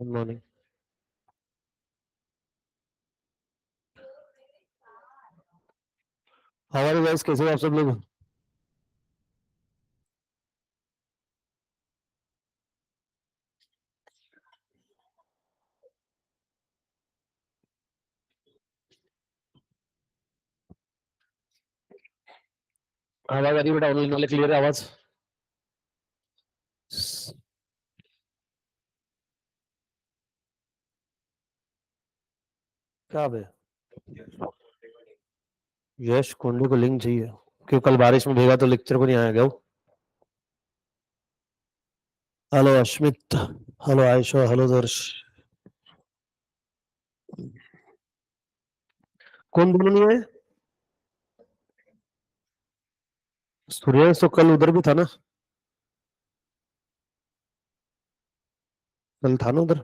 Good morning. हमारे guys कैसे हो आप सब लोग? आवाज आ रही है बेटा? ऑनलाइन वाले क्लियर है आवाज? क्या बे? यश कुंडू को लिंक चाहिए क्यों? कल बारिश में भीगा तो लेक्चर को नहीं आया क्या? Hello Ashmit, hello Ayesha, hello दर्श। कौन दोनों नहीं आए? सूर्यवंश तो कल उधर भी था ना? कल था ना उधर?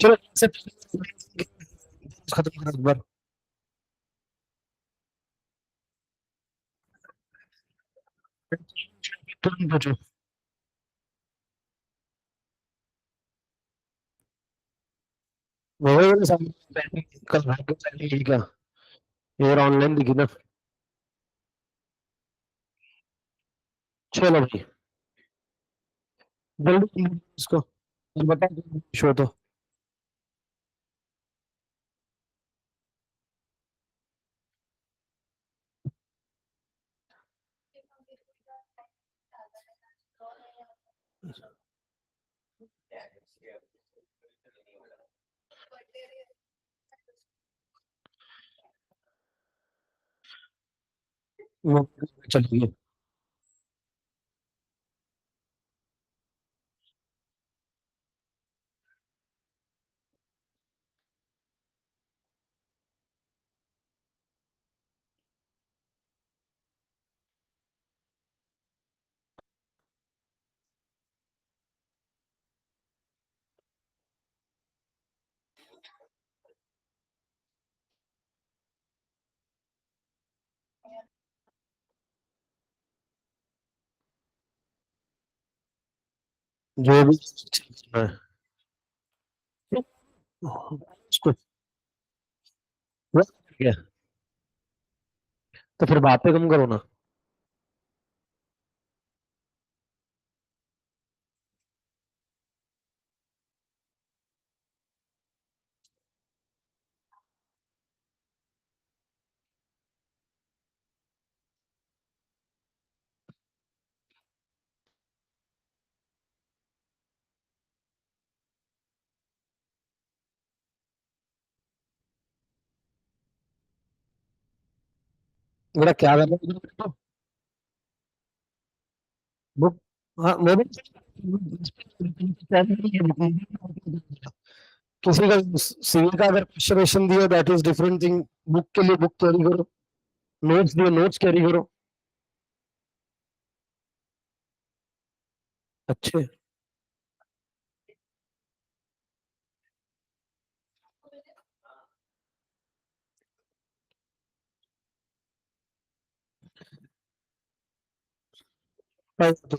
चलो खत्म कर एक बार। तुरंत पूछो। वही वाले सामने कल भाग के पहले क्या ये ऑनलाइन दिखी ना? चलो भाई जल्दी इसको बता शो तो। वो चलिए जो भी है उसको क्या? तो फिर बातें कम करो ना। मेरा क्या कर रहा है बुक? हाँ मैं भी किसी का सिविल का अगर क्वेश्चन दिया that is different thing. Book के लिए बुक कैरी करो, नोट्स दिए नोट्स कैरी करो। अच्छे। तो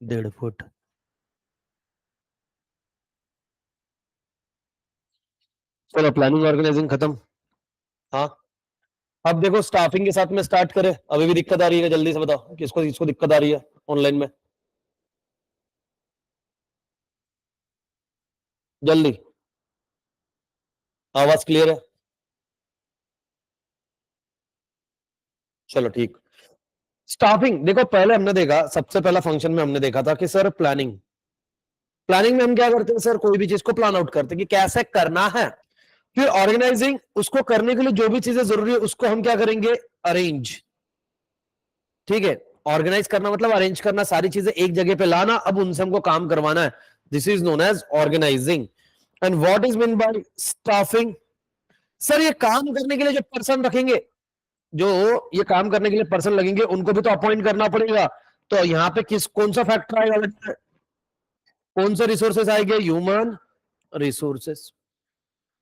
1.5 फुट। चलो प्लानिंग ऑर्गेनाइजिंग खत्म। हाँ, अब देखो स्टाफिंग के साथ में स्टार्ट करें। अभी भी दिक्कत आ रही है? जल्दी से बताओ किसको किसको दिक्कत आ रही है ऑनलाइन में, जल्दी। आवाज क्लियर है? चलो ठीक। स्टाफिंग देखो, पहले हमने देखा, सबसे पहला फंक्शन में हमने देखा था कि सर प्लानिंग। प्लानिंग में हम क्या करते हैं सर, कोई भी चीज को प्लान आउट करते हैं कि कैसे करना है। फिर ऑर्गेनाइजिंग, उसको करने के लिए जो भी चीजें जरूरी है उसको हम क्या करेंगे, अरेंज। ठीक है, ऑर्गेनाइज करना मतलब अरेंज करना, सारी चीजें एक जगह पे लाना, अब उनसे हमको काम करवाना है। This is known as organising. And what is mean by staffing? Sir ये काम करने के लिए जो पर्सन रखेंगे, जो ये काम करने के लिए पर्सन लगेंगे, उनको भी तो अपॉइंट करना पड़ेगा। तो यहाँ पे किस कौन सा फैक्टर आएगा, कौन से रिसोर्सेस आएंगे, ह्यूमन रिसोर्सेस।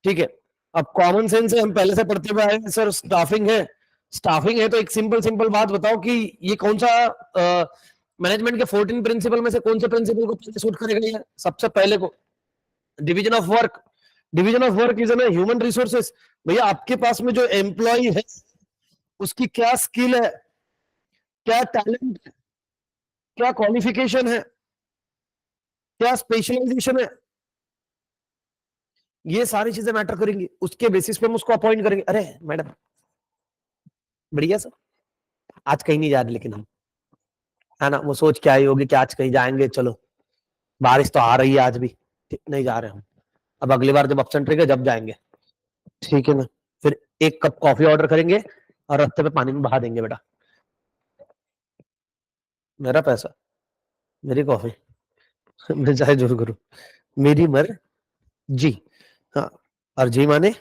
ठीक है, अब कॉमन सेंस है, हम पहले से पढ़ते हुए आए हैं सर, स्टाफिंग है। स्टाफिंग है तो एक सिंपल सिंपल बात बताओ कि ये कौन सा मैनेजमेंट के 14 प्रिंसिपल में से कौन से प्रिंसिपल को पहले सूट करेगा? ये सबसे पहले को division of work. Division of work is an human resources. भैया आपके पास में जो एम्प्लॉय है उसकी क्या स्किल है, क्या टैलेंट, क्या क्वालिफिकेशन है, क्या स्पेशलाइजेशन है, ये सारी चीजें मैटर करेंगी। उसके बेसिस पे हम उसको अपॉइंट करेंगे। अरे मैडम बढ़िया सर, आज कहीं नहीं जा रहे लेकिन हम, है ना, वो सोच के आई होगी कि आज कहीं जाएंगे, चलो बारिश तो आ रही है आज भी, ठीक, नहीं जा रहे हम, अब अगली बार जब अपसेंट रहेगा जब जाएंगे। ठीक है ना, फिर एक कप कॉफी ऑर्डर करेंगे और रास्ते पे पानी में बहा देंगे। बेटा मेरा पैसा, मेरी कॉफी, मैं चाहे जो करूं, मेरी मर जी। हाँ, और जी माने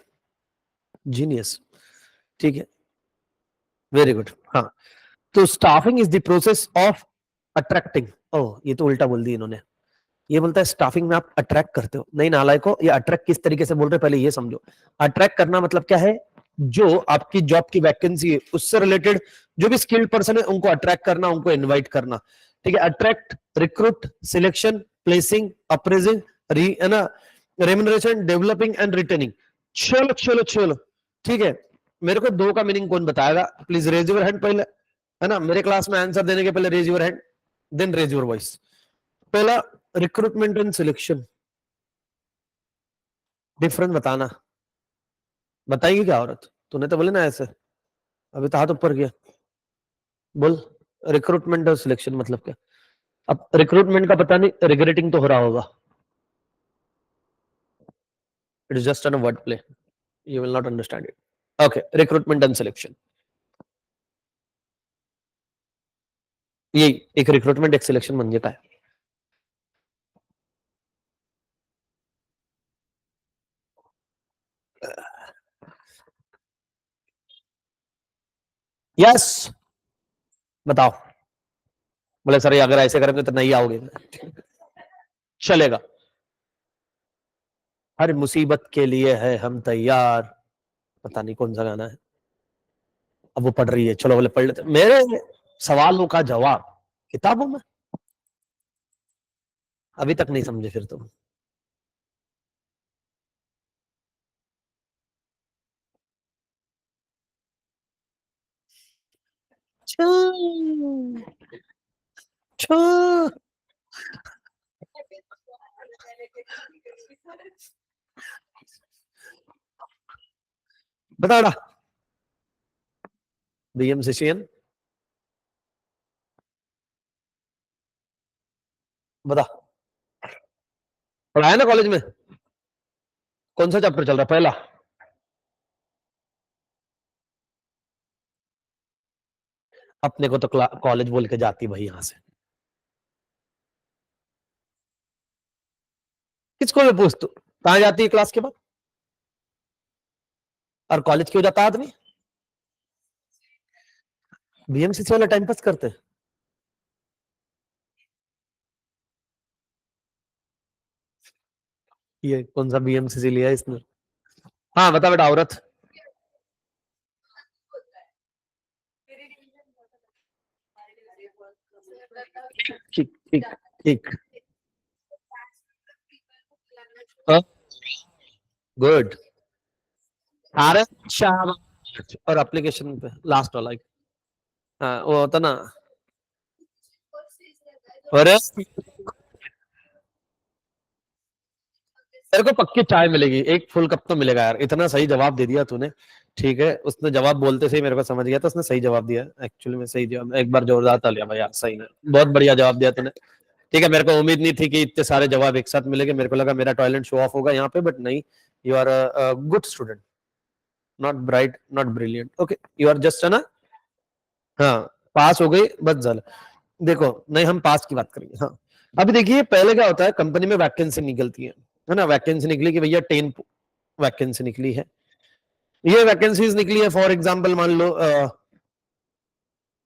जीनियस। ठीक है, वेरी गुड। हाँ, तो staffing is the process of attracting. Oh ये तो उल्टा बोल दी इन्होंने। ये बोलता है स्टाफिंग में आप अट्रैक्ट करते हो। नहीं नालायको, ये अट्रैक्ट किस तरीके से बोल रहे हैं पहले ये समझो। अट्रैक्ट करना मतलब क्या है, जो आपकी जॉब की वैकेंसी है उससे रिलेटेड जो भी स्किल्ड पर्सन है उनको अट्रैक्ट करना, उनको इनवाइट करना। ठीक है, attract, recruit, selection, placing, appraising, है ना, रेम्युनरेशन, डेवलपिंग एंड रिटेनिंग। चलो चलो चलो, ठीक है। मेरे को दो का मीनिंग कौन बताएगा? प्लीज रेज योर हैंड पहले, है ना, मेरे क्लास में आंसर देने के पहले raise your hand, then raise your voice. पहला, रिक्रूटमेंट एंड सिलेक्शन, डिफरेंस बताना। बताएगी क्या औरत? तूने तो बोले ना ऐसे, अभी तो हाथ ऊपर किया, बोल। रिक्रूटमेंट और सिलेक्शन मतलब क्या? अब रिक्रूटमेंट का पता नहीं, रिग्रेटिंग तो हो रहा होगा। It is just an word play, you will not understand it. Okay, recruitment and selection, ये एक रिक्रूटमेंट एक सिलेक्शन म्हणजे काय? यस, बताओ। बोले सर ये अगर ऐसे करेंगे तो नहीं आओगे। चलेगा, हर मुसीबत के लिए है हम तैयार। पता नहीं कौन सा गाना है, अब वो पढ़ रही है, चलो बोले पढ़ लेते। मेरे सवालों का जवाब किताबों में, अभी तक नहीं समझे फिर तुम। छू, छू। बता बेटा, बीएम सिशियन, बता। पढ़ाया ना कॉलेज में? कौन सा चैप्टर चल रहा है पहला? अपने को तो कॉलेज बोल के जाती भाई यहां से, किसको भी पूछ तू कहां जाती है क्लास के बाद, और कॉलेज क्यों जाता आदमी? बीएमसीसी वाला टाइम पास करते हैं। ये कौन सा बीएमसीसी लिया इसने? हाँ बता बेटा, औरत। ठीक ठीक ठीक। गुड। अरे शाबाश। और एप्लीकेशन पे लास्ट वाला हाँ वो होता ना। अरे तेरे को पक्की चाय मिलेगी, एक फुल कप तो मिलेगा यार, इतना सही जवाब दे दिया तूने। ठीक है, उसने जवाब बोलते से ही मेरे को समझ गया, तो उसने सही जवाब दिया एक्चुअली में, सही जवाब। एक बार जोरदार तालियां भाई यार, सही है, बहुत बढ़िया जवाब दिया तूने। ठीक है, मेरे को उम्मीद नहीं थी कि इतने सारे जवाब एक साथ मिलेंगे, मेरे को लगा मेरा टैलेंट शो ऑफ होगा यहाँ पे, बट नहीं। You are a good student, not bright not brilliant, okay, you are just है ना। हाँ, पास हो गई बस झालं। देखो नहीं, हम पास की बात करेंगे। हाँ, अभी देखिए पहले क्या होता है, कंपनी में वैकेंसी निकलती है ना, वैकेंसी निकली कि भैया 10 वैकेंसी निकली है। ये वैकेंसीज निकली है, फॉर एग्जांपल मान लो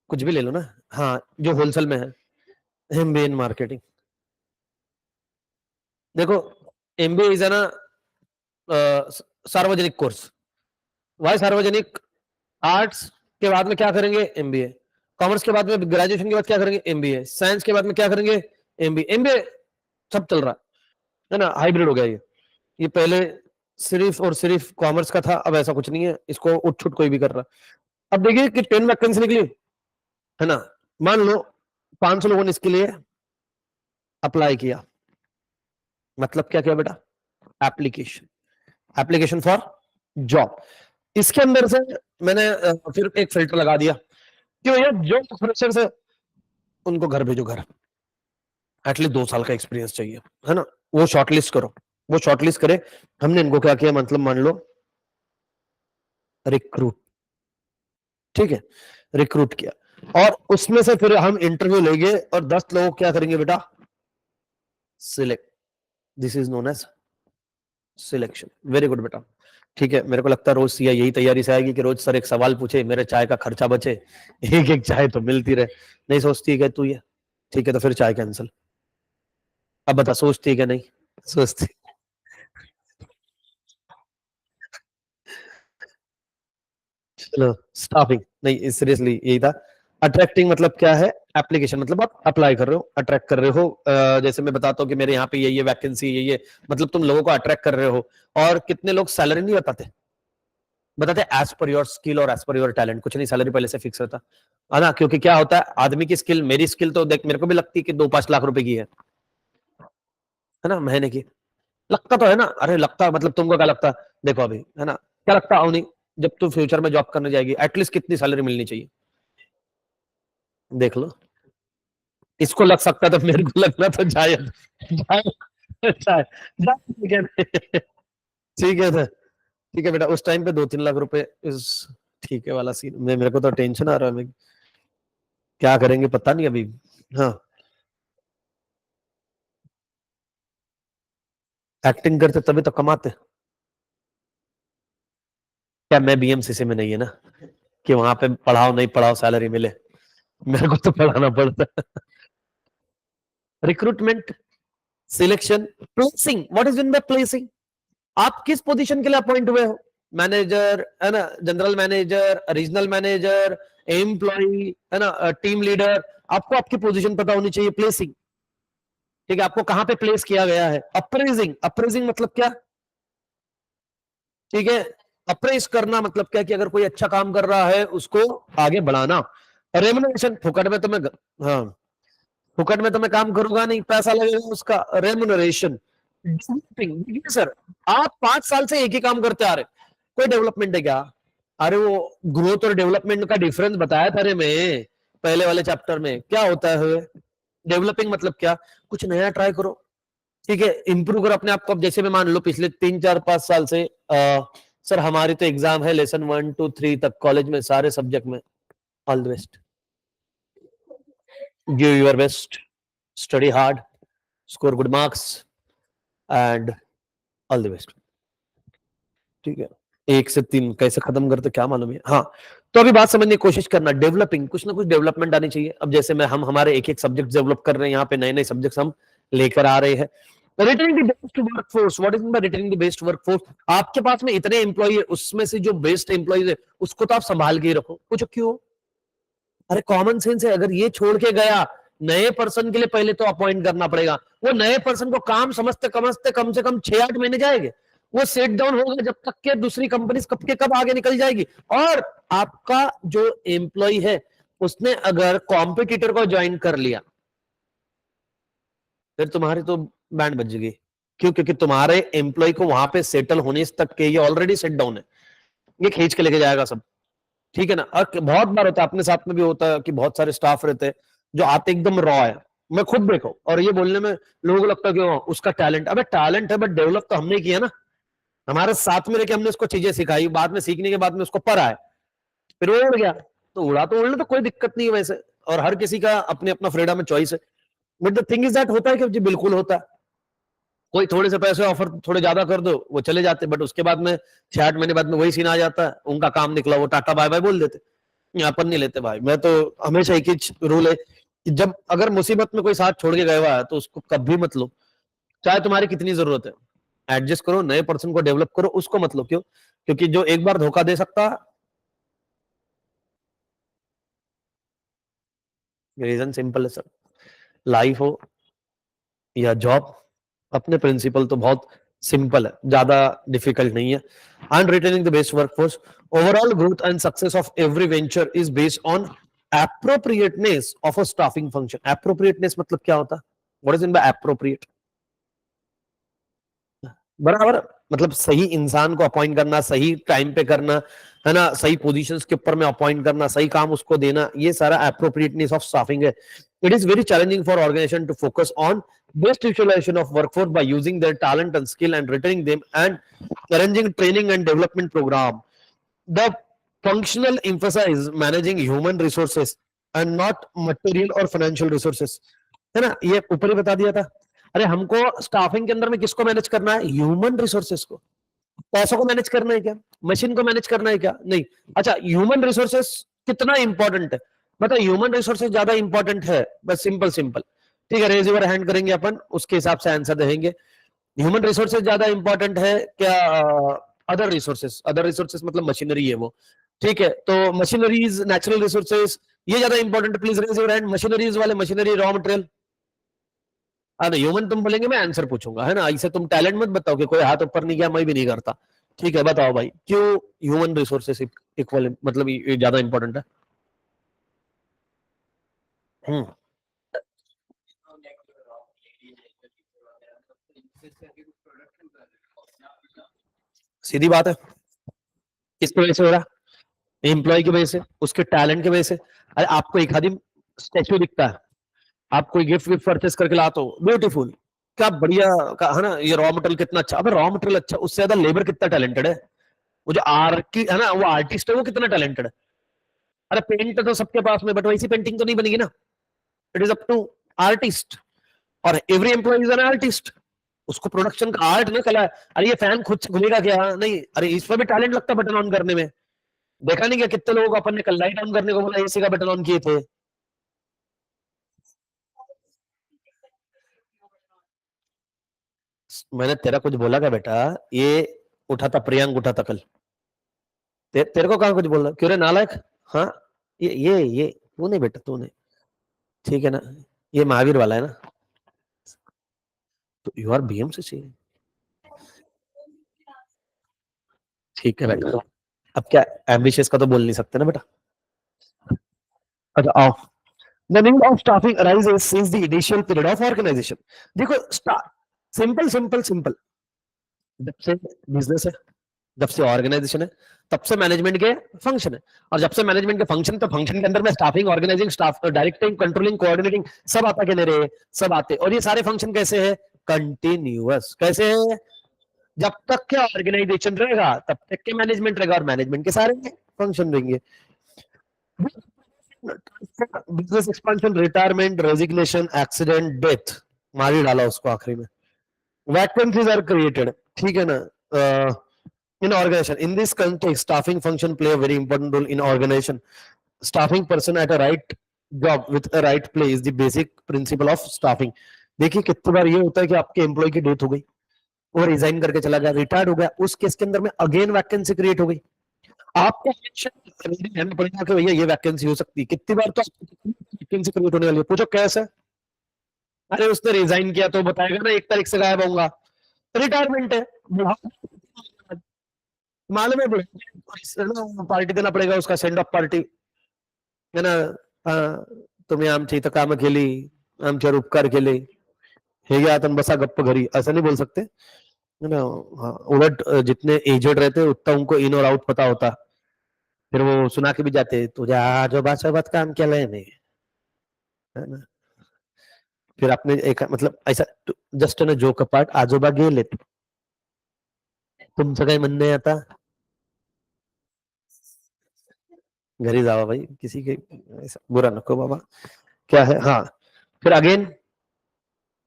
कुछ भी ले लो ना। हाँ, जो होलसेल में है, एमबीए इन मार्केटिंग। देखो, एमबीए इज है ना सार्वजनिक कोर्स। वाई सार्वजनिक? आर्ट्स के बाद में क्या करेंगे? एमबीए। कॉमर्स के बाद में, ग्रेजुएशन के बाद क्या करेंगे? एमबीए। साइंस के बाद में क्या करेंगे? एमबीए। एमबीए सब चल रहा है ना, हाइब्रिड हो गया ये पहले सिर्फ और सिर्फ कॉमर्स का था, अब ऐसा कुछ नहीं है, इसको उठ छुट कोई भी कर रहा है। अब देखिए कि 10 वैकेंसी निकली है ना, मान लो 500 लोगों ने इसके लिए अप्लाई किया। मतलब क्या किया बेटा? Application, application for job. इसके अंदर से मैंने फिर एक फिल्टर लगा दिया कि भैया जो फ्रेशर्स है उनको घर भेजो, घर एटलीस्ट 2 साल का एक्सपीरियंस चाहिए, है ना। वो शॉर्टलिस्ट करो, वो शॉर्टलिस्ट करे। हमने इनको क्या किया, मतलब मान लो रिक्रूट, ठीक है, रिक्रूट किया, और उसमें से फिर हम इंटरव्यू लेंगे और 10 लोग क्या करेंगे बेटा? Select. This is known as selection. Very good बेटा। ठीक है, मेरे को लगता है रोज सिया यही तैयारी से आएगी कि रोज सर एक सवाल पूछे, मेरे चाय का खर्चा बचे, एक एक चाय तो मिलती रहे। नहीं सोचती है क्या तू ये? ठीक है, तो फिर चाय कैंसिल। अब बता, सोचती है क्या? नहीं सोचती। चलो, स्टॉपिंग नहीं, सीरियसली यही था। अट्रैक्टिंग मतलब क्या है? एप्लीकेशन मतलब आप अप्लाई कर रहे हो, अट्रैक्ट कर रहे हो। जैसे मैं बताता हूँ कि मेरे यहाँ पे ये वैकेंसी, ये मतलब तुम लोगों को अट्रैक्ट कर रहे हो। और कितने लोग सैलरी नहीं बताते, बताते एज पर योर स्किल और एज पर योर टैलेंट, कुछ नहीं, सैलरी पहले से फिक्स रहता है ना। क्योंकि क्या होता है, आदमी की स्किल, मेरी स्किल तो देख, मेरे को भी लगती है कि 2-5 लाख रुपए की है ना, महीने की। लगता तो है ना, अरे लगता मतलब तुमको क्या लगता है? देखो अभी है ना, क्या लगता है नहीं, जब तू फ्यूचर में जॉब करने जाएगी एटलीस्ट कितनी सैलरी मिलनी चाहिए? देख लो, इसको लग सकता है तो मेरे को लगना तो शायद शायद शायद ठीक है। ठीक है तो ठीक है बेटा, उस टाइम पे 2-3 लाख रुपए इस ठीक है वाला सीन में, मेरे को तो टेंशन आ रहा है, क्या करेंगे पता नहीं अभी। हाँ, एक्टिंग करते तभी तो कमाते। क्या मैं बीएमसीसी में नहीं है ना, कि वहां पे पढ़ाओ नहीं पढ़ाओ सैलरी मिले, मेरे को तो पढ़ाना पड़ता है। Recruitment, selection, placing. What is in the placing? आप किस पोजीशन के लिए अपॉइंट हुए हो? मैनेजर है ना, general manager, regional manager, employee है ना, टीम लीडर। आपको आपकी पोजीशन पता होनी चाहिए। प्लेसिंग, ठीक है, आपको कहां पे प्लेस किया गया है। अप्रेजिंग, अप्रेजिंग मतलब क्या? ठीक है, अप्रेस करना मतलब क्या, कि अगर कोई अच्छा काम कर रहा है उसको आगे बढ़ाना। रेमुनरेशन, फुकट में तो मैं, हाँ, फुकट में तो मैं काम करूंगा नहीं, पैसा लगेगा उसका, रेमुनरेशन। डेवलपिंग सर, आप 5 साल से एक ही काम करते आ रहे, कोई डेवलपमेंट है क्या? अरे वो ग्रोथ और डेवलपमेंट का डिफरेंस बताया था रे मैं पहले वाले चैप्टर में, क्या होता है डेवलपिंग मतलब क्या? कुछ नया ट्राई करो, ठीक है, इंप्रूव करो अपने आप को। अब जैसे मैं मान लो पिछले 3-4-5 साल से सर हमारी तो एग्जाम है लेसन 1 2 3 तक कॉलेज में सारे सब्जेक्ट में। All the best, give your best, study hard, score good marks, and all the best. ठीक है, 1 से 3 कैसे खत्म करते क्या मालूम है। हाँ, तो अभी बात समझने की कोशिश करना, डेवलपिंग, कुछ ना कुछ डेवलपमेंट आनी चाहिए। अब जैसे मैं, हम हमारे एक एक सब्जेक्ट डेवलप कर रहे हैं यहाँ पे, नए नए सब्जेक्ट हम लेकर आ रहे हैं। Retaining the best workforce, what is mean bye retaining the best workforce? आपके पास में इतने एम्प्लॉय है, उसमें से जो बेस्ट एम्प्लॉयज है उसको तो आप संभाल के ही रखो। पूछो क्यों? अरे कॉमन सेंस है। अगर ये छोड़ के गया, नए पर्सन के लिए पहले तो अपॉइंट करना पड़ेगा। वो नए पर्सन को काम समझते समझते कम से कम 6-8 महीने जाएंगे। वो सेट डाउन होगा जब तक के दूसरी कंपनी कब के कब आगे निकल जाएगी। और आपका जो एम्प्लॉय है उसने अगर कॉम्पिटिटर को ज्वाइन कर लिया, फिर तुम्हारी तो बैंड बज गई। क्यों? क्योंकि तुम्हारे एम्प्लॉय को वहां पे सेटल होने तक के ये ऑलरेडी सेट डाउन है, ये खींच के लेके जाएगा सब। ठीक है ना? और बहुत बार होता है, अपने साथ में भी होता है कि बहुत सारे स्टाफ रहते हैं जो आते एकदम रॉ है। मैं खुद देखो, और ये बोलने में लोगों को लगता है कि उसका टैलेंट, अबे टैलेंट है बट डेवलप तो हमने किया ना। हमारे साथ में रहकर हमने उसको चीजें सिखाई, बाद में सीखने के बाद में उसको पर आए, फिर वो उड़ गया। तो उड़ा तो उड़ने तो कोई दिक्कत नहीं है वैसे, और हर किसी का अपने अपना फ्रीडम में चॉइस है। But the thing is that, होता है कि जी बिल्कुल होता है। कोई थोड़े से पैसे ऑफर थोड़े ज्यादा कर दो, वो चले जाते, बट उसके बाद में 6-8 महीने बाद में वही सीन आ जाता है, उनका काम निकला, वो टाटा बाय बाय बोल देते। यहाँ पर नहीं लेते भाई। मैं तो हमेशा एक ही रूल है कि जब अगर मुसीबत में कोई साथ छोड़ के गया हुआ है तो उसको कभी मत लो, चाहे तुम्हारी कितनी जरूरत है। एडजस्ट करो, नए पर्सन को डेवलप करो, उसको मत लो। क्यों? क्योंकि जो एक बार धोखा दे सकता, रीजन सिंपल है सर। लाइफ हो या जॉब, अपने प्रिंसिपल तो बहुत सिंपल है, ज्यादा डिफिकल्ट नहीं है। And retaining the best workforce, overall growth and success of every venture is based on appropriateness of a staffing function. Appropriateness मतलब क्या होता है? What is in by appropriate? बराबर, मतलब सही इंसान को अपॉइंट करना, सही टाइम पे करना, है ना, सही पोजीशंस के ऊपर में अपॉइंट करना, सही काम उसको देना, ये सारा एप्रोप्रिएटनेस ऑफ स्टाफिंग है। It is very challenging for organisation to focus on best utilization of workforce by using their talent and skill and retaining them and arranging training and development program. The functional emphasize managing human resources and not material or financial resources, है ना? ये ऊपर ही बता दिया था। अरे हमको staffing के अंदर में किसको मैनेज करना है? ह्यूमन रिसोर्सेस को। पैसों को मैनेज करना है क्या? मशीन को मैनेज करना है क्या? नहीं। अच्छा, ह्यूमन रिसोर्सेस कितना इंपॉर्टेंट है? मतलब ह्यूमन रिसोर्सेस ज्यादा इंपॉर्टेंट है, बस सिंपल सिंपल। ठीक है, रेज योर हैंड करेंगे अपन, उसके हिसाब से आंसर देंगे। ह्यूमन रिसोर्सेज ज्यादा इंपॉर्टेंट है क्या अदर रिसोर्सेज? अदर रिसोर्सेज मतलब मशीनरी है वो। ठीक है, तो मशीनरीज, नेचुरल रिसोर्सेज, ये ज्यादा important. Please raise your hand. Machineries वाले, मशीनरी, रॉ मटेरियल। अरे ह्यूमन तुम बोलेंगे, मैं आंसर पूछूंगा, है ना? ऐसे तुम टैलेंट मत बताओ कि कोई हाथ ऊपर नहीं किया, मैं भी नहीं करता। ठीक है, बताओ भाई, क्यों ह्यूमन रिसोर्सेज इक्वल, मतलब ये ज्यादा इंपॉर्टेंट है? हम्म, सीधी बात है। किसकी वजह से हो रहा? एम्प्लॉय की वजह से, उसके टैलेंट की वजह से। अरे आपको एक आदमी स्टेच्यू दिखता है, आप कोई गिफ्ट विफ्ट परचेस करके लाते हो, ब्यूटीफुल, क्या बढ़िया का, है ना? ये रॉ मटेरियल कितना अच्छा, अबे रॉ मटेरियल अच्छा, उससे ज्यादा लेबर कितना टैलेंटेड है। वो जो आर्टी है ना, वो आर्टिस्ट है, वो कितना टैलेंटेड है। अरे पेंट तो सबके पास में, बट वैसी पेंटिंग तो नहीं बनेगी ना। It is up to artist, और every employee is an artist. उसको प्रोडक्शन का आर्ट ना, कला है। अरे ये फैन खुद से खुलेगा क्या? नहीं। अरे इसमें भी टैलेंट लगता है बटन ऑन करने में। देखा नहीं क्या कितने लोगों को अपन ने कल लाइट ऑन करने को बोला, एसी का बटन ऑन किए थे। मैंने तेरा कुछ बोला क्या बेटा? ये उठा था, प्रियंक उठा था कल। तेरे को कहाँ कुछ बोल रहा? क्यों रे नालायक? हाँ, ये तू नहीं बेटा, तू नहीं। ठीक है ना? ये महावीर वाला है ना? तो यू आर बीएम से चाहिए। ठीक है बेटा, अब क्या, एम्बिशियस का तो बोल नहीं सकते ना बेटा। अच्छा आओ। The need of staffing arises since the initial period of organisation. देखो, सिंपल सिंपल सिंपल, जब से बिजनेस है, जब से ऑर्गेनाइजेशन है, तब से मैनेजमेंट के फंक्शन है। और जब से मैनेजमेंट के फंक्शन, तो फंक्शन के अंदर में staffing, organising, staff, directing, controlling, coordinating, सब आता के नहीं रहे, सब आते। और ये सारे फंक्शन कैसे है? कंटिन्यूअस। कैसे है? जब तक के ऑर्गेनाइजेशन रहेगा तब तक के मैनेजमेंट रहेगा, और मैनेजमेंट के सारे फंक्शन रहेंगे। Business expansion, retirement, resignation, accident, death, मार ही डाला उसको आखिरी में। वैकेंसीज आर क्रिएटेड, ठीक है ना? In organization, in this context, staffing function play a very important role in organization. Staffing person at a right job with a right play is the basic principle of staffing. देखिए कितनी बार ये होता है कि आपके एम्प्लॉय की death हो गई, वो रिजाइन करके चला गया, रिटायर्ड हो गया, उस केस के अंदर में अगेन वैकेंसी क्रिएट हो गई, आपको रहना पड़ेगा कि भैया ये वैकेंसी हो सकती है। कितनी बार तो वैकेंसी क्रिएट होने वाली है, पूछो कैसे। अरे उसने रिजाइन किया तो बताएगा ना 1 तारीख से गायब होऊंगा, रिटायरमेंट है, मालूम है ना, पार्टी देना पड़ेगा, उसका सेंड ऑफ पार्टी है ना। हाँ, तुम्ही आमच्या इथं काम केली, आमच्यावर उपकार केले, हे घ्या आता बसा गप्प घरी, ऐसा नहीं बोल सकते है ना। हाँ, उलट जितने एजेड रहते उतना उनको इन और आउट पता होता, फिर वो सुना के भी जाते तुझ्या आजोबा सोबत काम केलंय मी, है ना। फिर आपने एक मतलब ऐसा जस्ट ना जोक पार्ट, आजोबा गेलेत, तुमचं काय म्हणणं आहे आता, घरी जावा भाई, किसी के ऐसा बुरा नको बाबा, क्या है। हाँ, फिर अगेन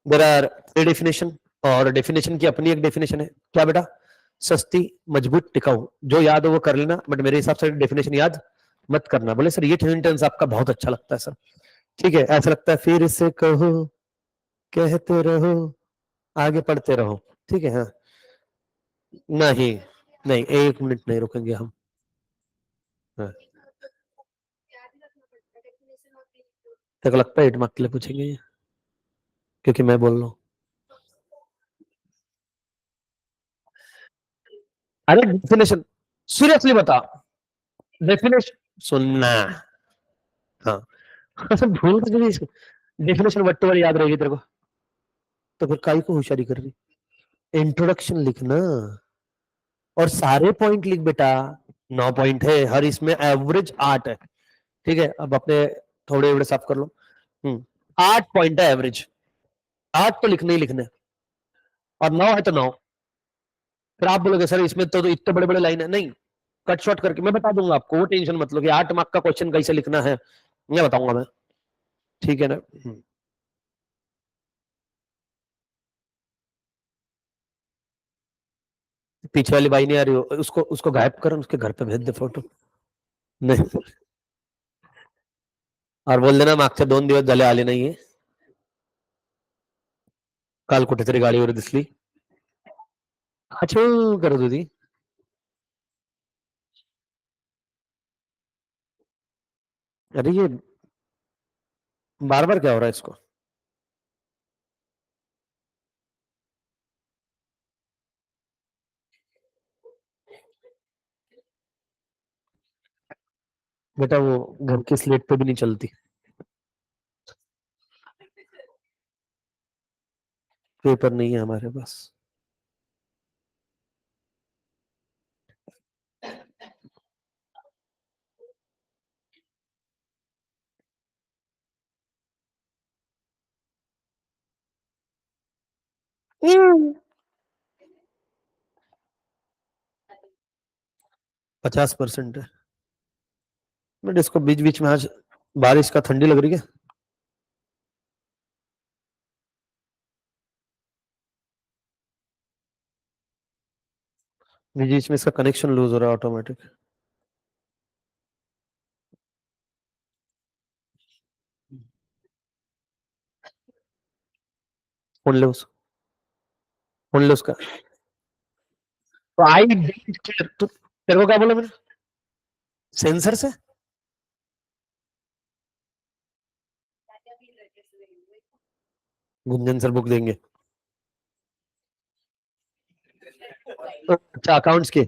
देर आर डेफिनेशन, और डेफिनेशन की अपनी एक डेफिनेशन है, क्या बेटा, सस्ती मजबूत टिकाऊ, जो याद हो वो कर लेना, बट मेरे हिसाब से डेफिनेशन याद मत करना। बोले सर ये सेंटेंस आपका बहुत अच्छा लगता है सर, ठीक है, ऐसा लगता है, फिर से कहो, कहते रहो, आगे पढ़ते रहो, ठीक है। हाँ, नहीं, नहीं 1 मिनट नहीं रुकेंगे हम। हाँ, तेरे को लगता है 8 मार्क के लिए पूछेंगे ये? क्योंकि मैं बोल रहा हूँ। अरे डेफिनेशन, सीरियसली बता, डेफिनेशन सुनना। हाँ, भूल तो डेफिनेशन वर्ड टू वर्ड याद रहेगी तेरे को, तो फिर काई को होशियारी कर रही, इंट्रोडक्शन लिखना और सारे पॉइंट लिख बेटा, 9 पॉइंट है हर, इसमें एवरेज 8 है, ठीक है। अब अपने थोड़े एवढे साफ कर लो। 8 पॉइंट है एवरेज, 8 तो लिखने ही लिखने, और 9 है तो 9। फिर आप बोलोगे सर इसमें तो इतने बड़े बड़े लाइन है, नहीं, कट शॉर्ट करके मैं बता दूंगा आपको, वो टेंशन मत लो कि 8 मार्क का क्वेश्चन कैसे लिखना है, मैं बताऊंगा मैं, ठीक है ना। पीछे वाली बाई नहीं आ रही हो, उसको उसको गायब कर, उसके घर पे भेज दे फोटो, नहीं, और बोल देना मागच्या 2 दिवस झाले आले नाहीये, काल कुठेतरी गाडीवर दिसली, अच्छो करत होती। अरे ये बार बार क्या हो रहा है इसको, बेटा वो घर की स्लेट पे भी नहीं चलती, पेपर नहीं है हमारे पास। हम्म, 50% है, बट इसको बीच बीच में आज बारिश का ठंडी लग रही है, बीच बीच में इसका कनेक्शन लूज हो रहा है ऑटोमेटिक। फोन ले उस, फोन ले उसका, तो आई डोंट केयर, तू तेरे को क्या बोला मैंने, सेंसर से। गुंजन सर बुक देंगे, अच्छा अकाउंट्स के,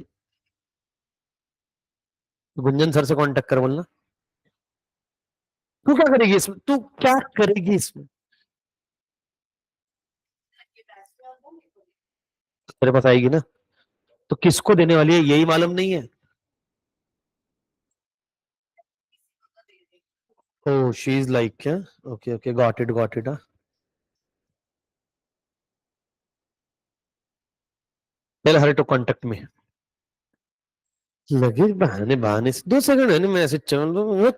गुंजन सर से कांटेक्ट कर बोलना। तू क्या करेगी इसमें, तू क्या करेगी इसमें, तेरे पास आएगी ना, तो किसको देने वाली है यही मालूम नहीं है। ओह शी इज लाइक क्या, okay okay, got it. Tell her to contact me, लगे बहाने बहाने से 2 सेकंड है ना, मैसेज चल।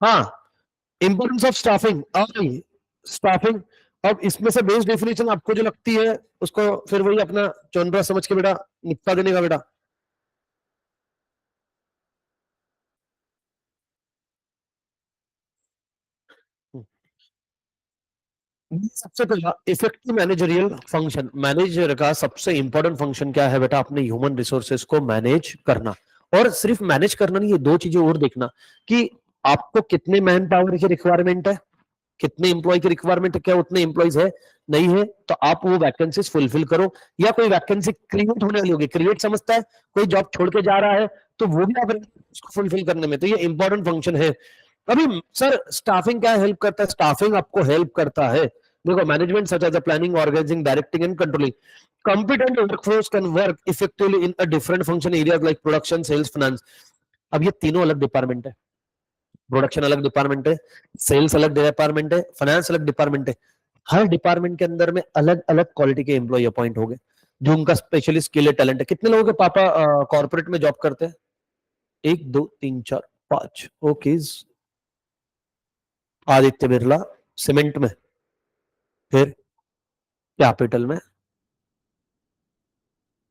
हाँ, इंपॉर्टेंस ऑफ स्टाफिंग, और स्टाफिंग, अब इसमें से बेस्ट डेफिनेशन आपको जो लगती है उसको फिर वही अपना चौनरा समझ के बेटा निपटा देने का बेटा। सबसे पहला इफेक्टिव मैनेजरियल फंक्शन, मैनेजर का सबसे इंपॉर्टेंट फंक्शन क्या है बेटा, अपने ह्यूमन रिसोर्सेज को मैनेज करना। और सिर्फ मैनेज करना नहीं, ये दो चीजें और देखना कि आपको कितने मैन पावर की रिक्वायरमेंट है, कितने एम्प्लॉय की रिक्वायरमेंट है, क्या उतने एम्प्लॉयज है, नहीं है तो आप वो वैकेंसीज फुलफिल करो। या कोई वैकेंसी क्रिएट होने वाली होगी, क्रिएट समझता है कोई जॉब छोड़ के जा रहा है, तो वो भी आप उसको फुलफिल करने में, तो ये इंपॉर्टेंट फंक्शन है। अभी सर स्टाफिंग क्या हेल्प करता है, स्टाफिंग आपको हेल्प करता है, देखो management such as planning, organising, directing and controlling. competent workforce can work effectively in a different function areas like production, sales, finance। अब ये तीनों अलग डिपार्टमेंट है, प्रोडक्शन अलग डिपार्टमेंट है, सेल्स अलग डिपार्टमेंट है, फाइनेंस अलग डिपार्टमेंट है। हर डिपार्टमेंट के अंदर में अलग अलग क्वालिटी के एम्प्लॉय अपॉइंट हो गए, जो उनका स्पेशली स्किल है, टैलेंट है। कितने लोगों के पापा कॉर्पोरेट में जॉब करते हैं? एक दो तीन चार पांच, ओके। आदित्य बिरला सीमेंट में, फिर कैपिटल में।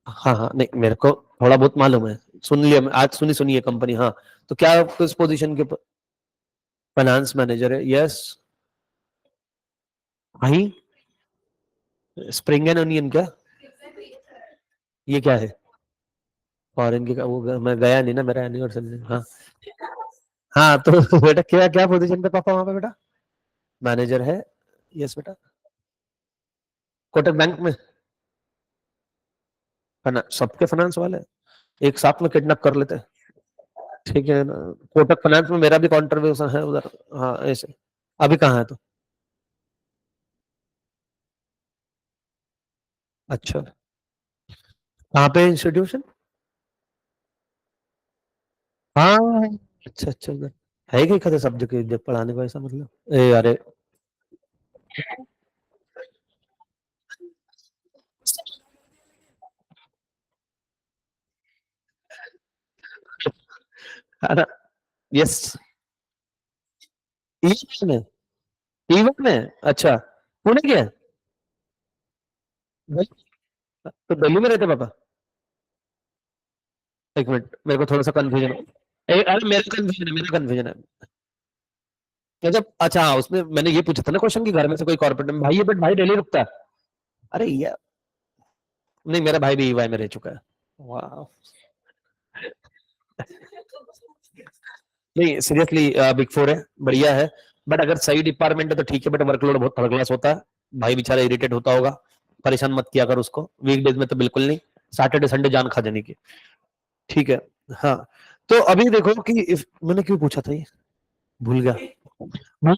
हाँ हाँ, नहीं मेरे को थोड़ा बहुत मालूम है, सुन लिया मैं, आज सुनी सुनी है कंपनी। हाँ, तो क्या किस पोजीशन के? फाइनेंस मैनेजर है, यस। वही स्प्रिंग एंड ओनियन क्या? ये क्या है? फॉरेन की वो मैं गया नहीं ना, मेरा एनिवर्सरी। हाँ हाँ, तो बेटा क्या क्या पोजीशन पे पापा वहां पे बेटा? मैनेजर है, यस बेटा। कोटक बैंक में सबके फाइनेंस वाले एक साथ में किडनैप कर लेते हैं, ठीक है ना। कोटक फाइनेंस में मेरा भी कॉन्ट्रीब्यूशन है उधर। हाँ ऐसे। अभी कहाँ है तो? अच्छा, कहाँ पे इंस्टीट्यूशन? हाँ, अच्छा अच्छा उधर है कि खतरे सब्जेक्ट पढ़ाने को, ऐसा मतलब? ए अरे, अरे यस, ईवन में, ईवन में, अच्छा। पुणे के हैं? तो दिल्ली में रहते पापा? एक मिनट, मेरे को थोड़ा सा कंफ्यूजन है। अरे मेरा कंफ्यूजन है, मेरा कंफ्यूजन है। जब अच्छा हाँ, उसमें मैंने ये पूछा था ना क्वेश्चन कि घर में से कोई कॉर्पोरेट में भाई है, बट भाई दिल्ली रुकता है। अरे यार, नहीं मेरा भाई भी ईवाई में रह चुका है। वाह, नहीं सीरियसली बिग फोर है, बढ़िया है। बट अगर सही डिपार्टमेंट है तो ठीक है, बट वर्कलोड बहुत थर्ड क्लास होता है। भाई बेचारा इरिटेट होता होगा, परेशान मत किया कर उसको, वीकडेज में तो बिल्कुल नहीं, सैटरडे संडे जान खा जाने की। ठीक है। हाँ, तो अभी देखो कि मैंने क्यों पूछा था ये, भूल गया। हाँ,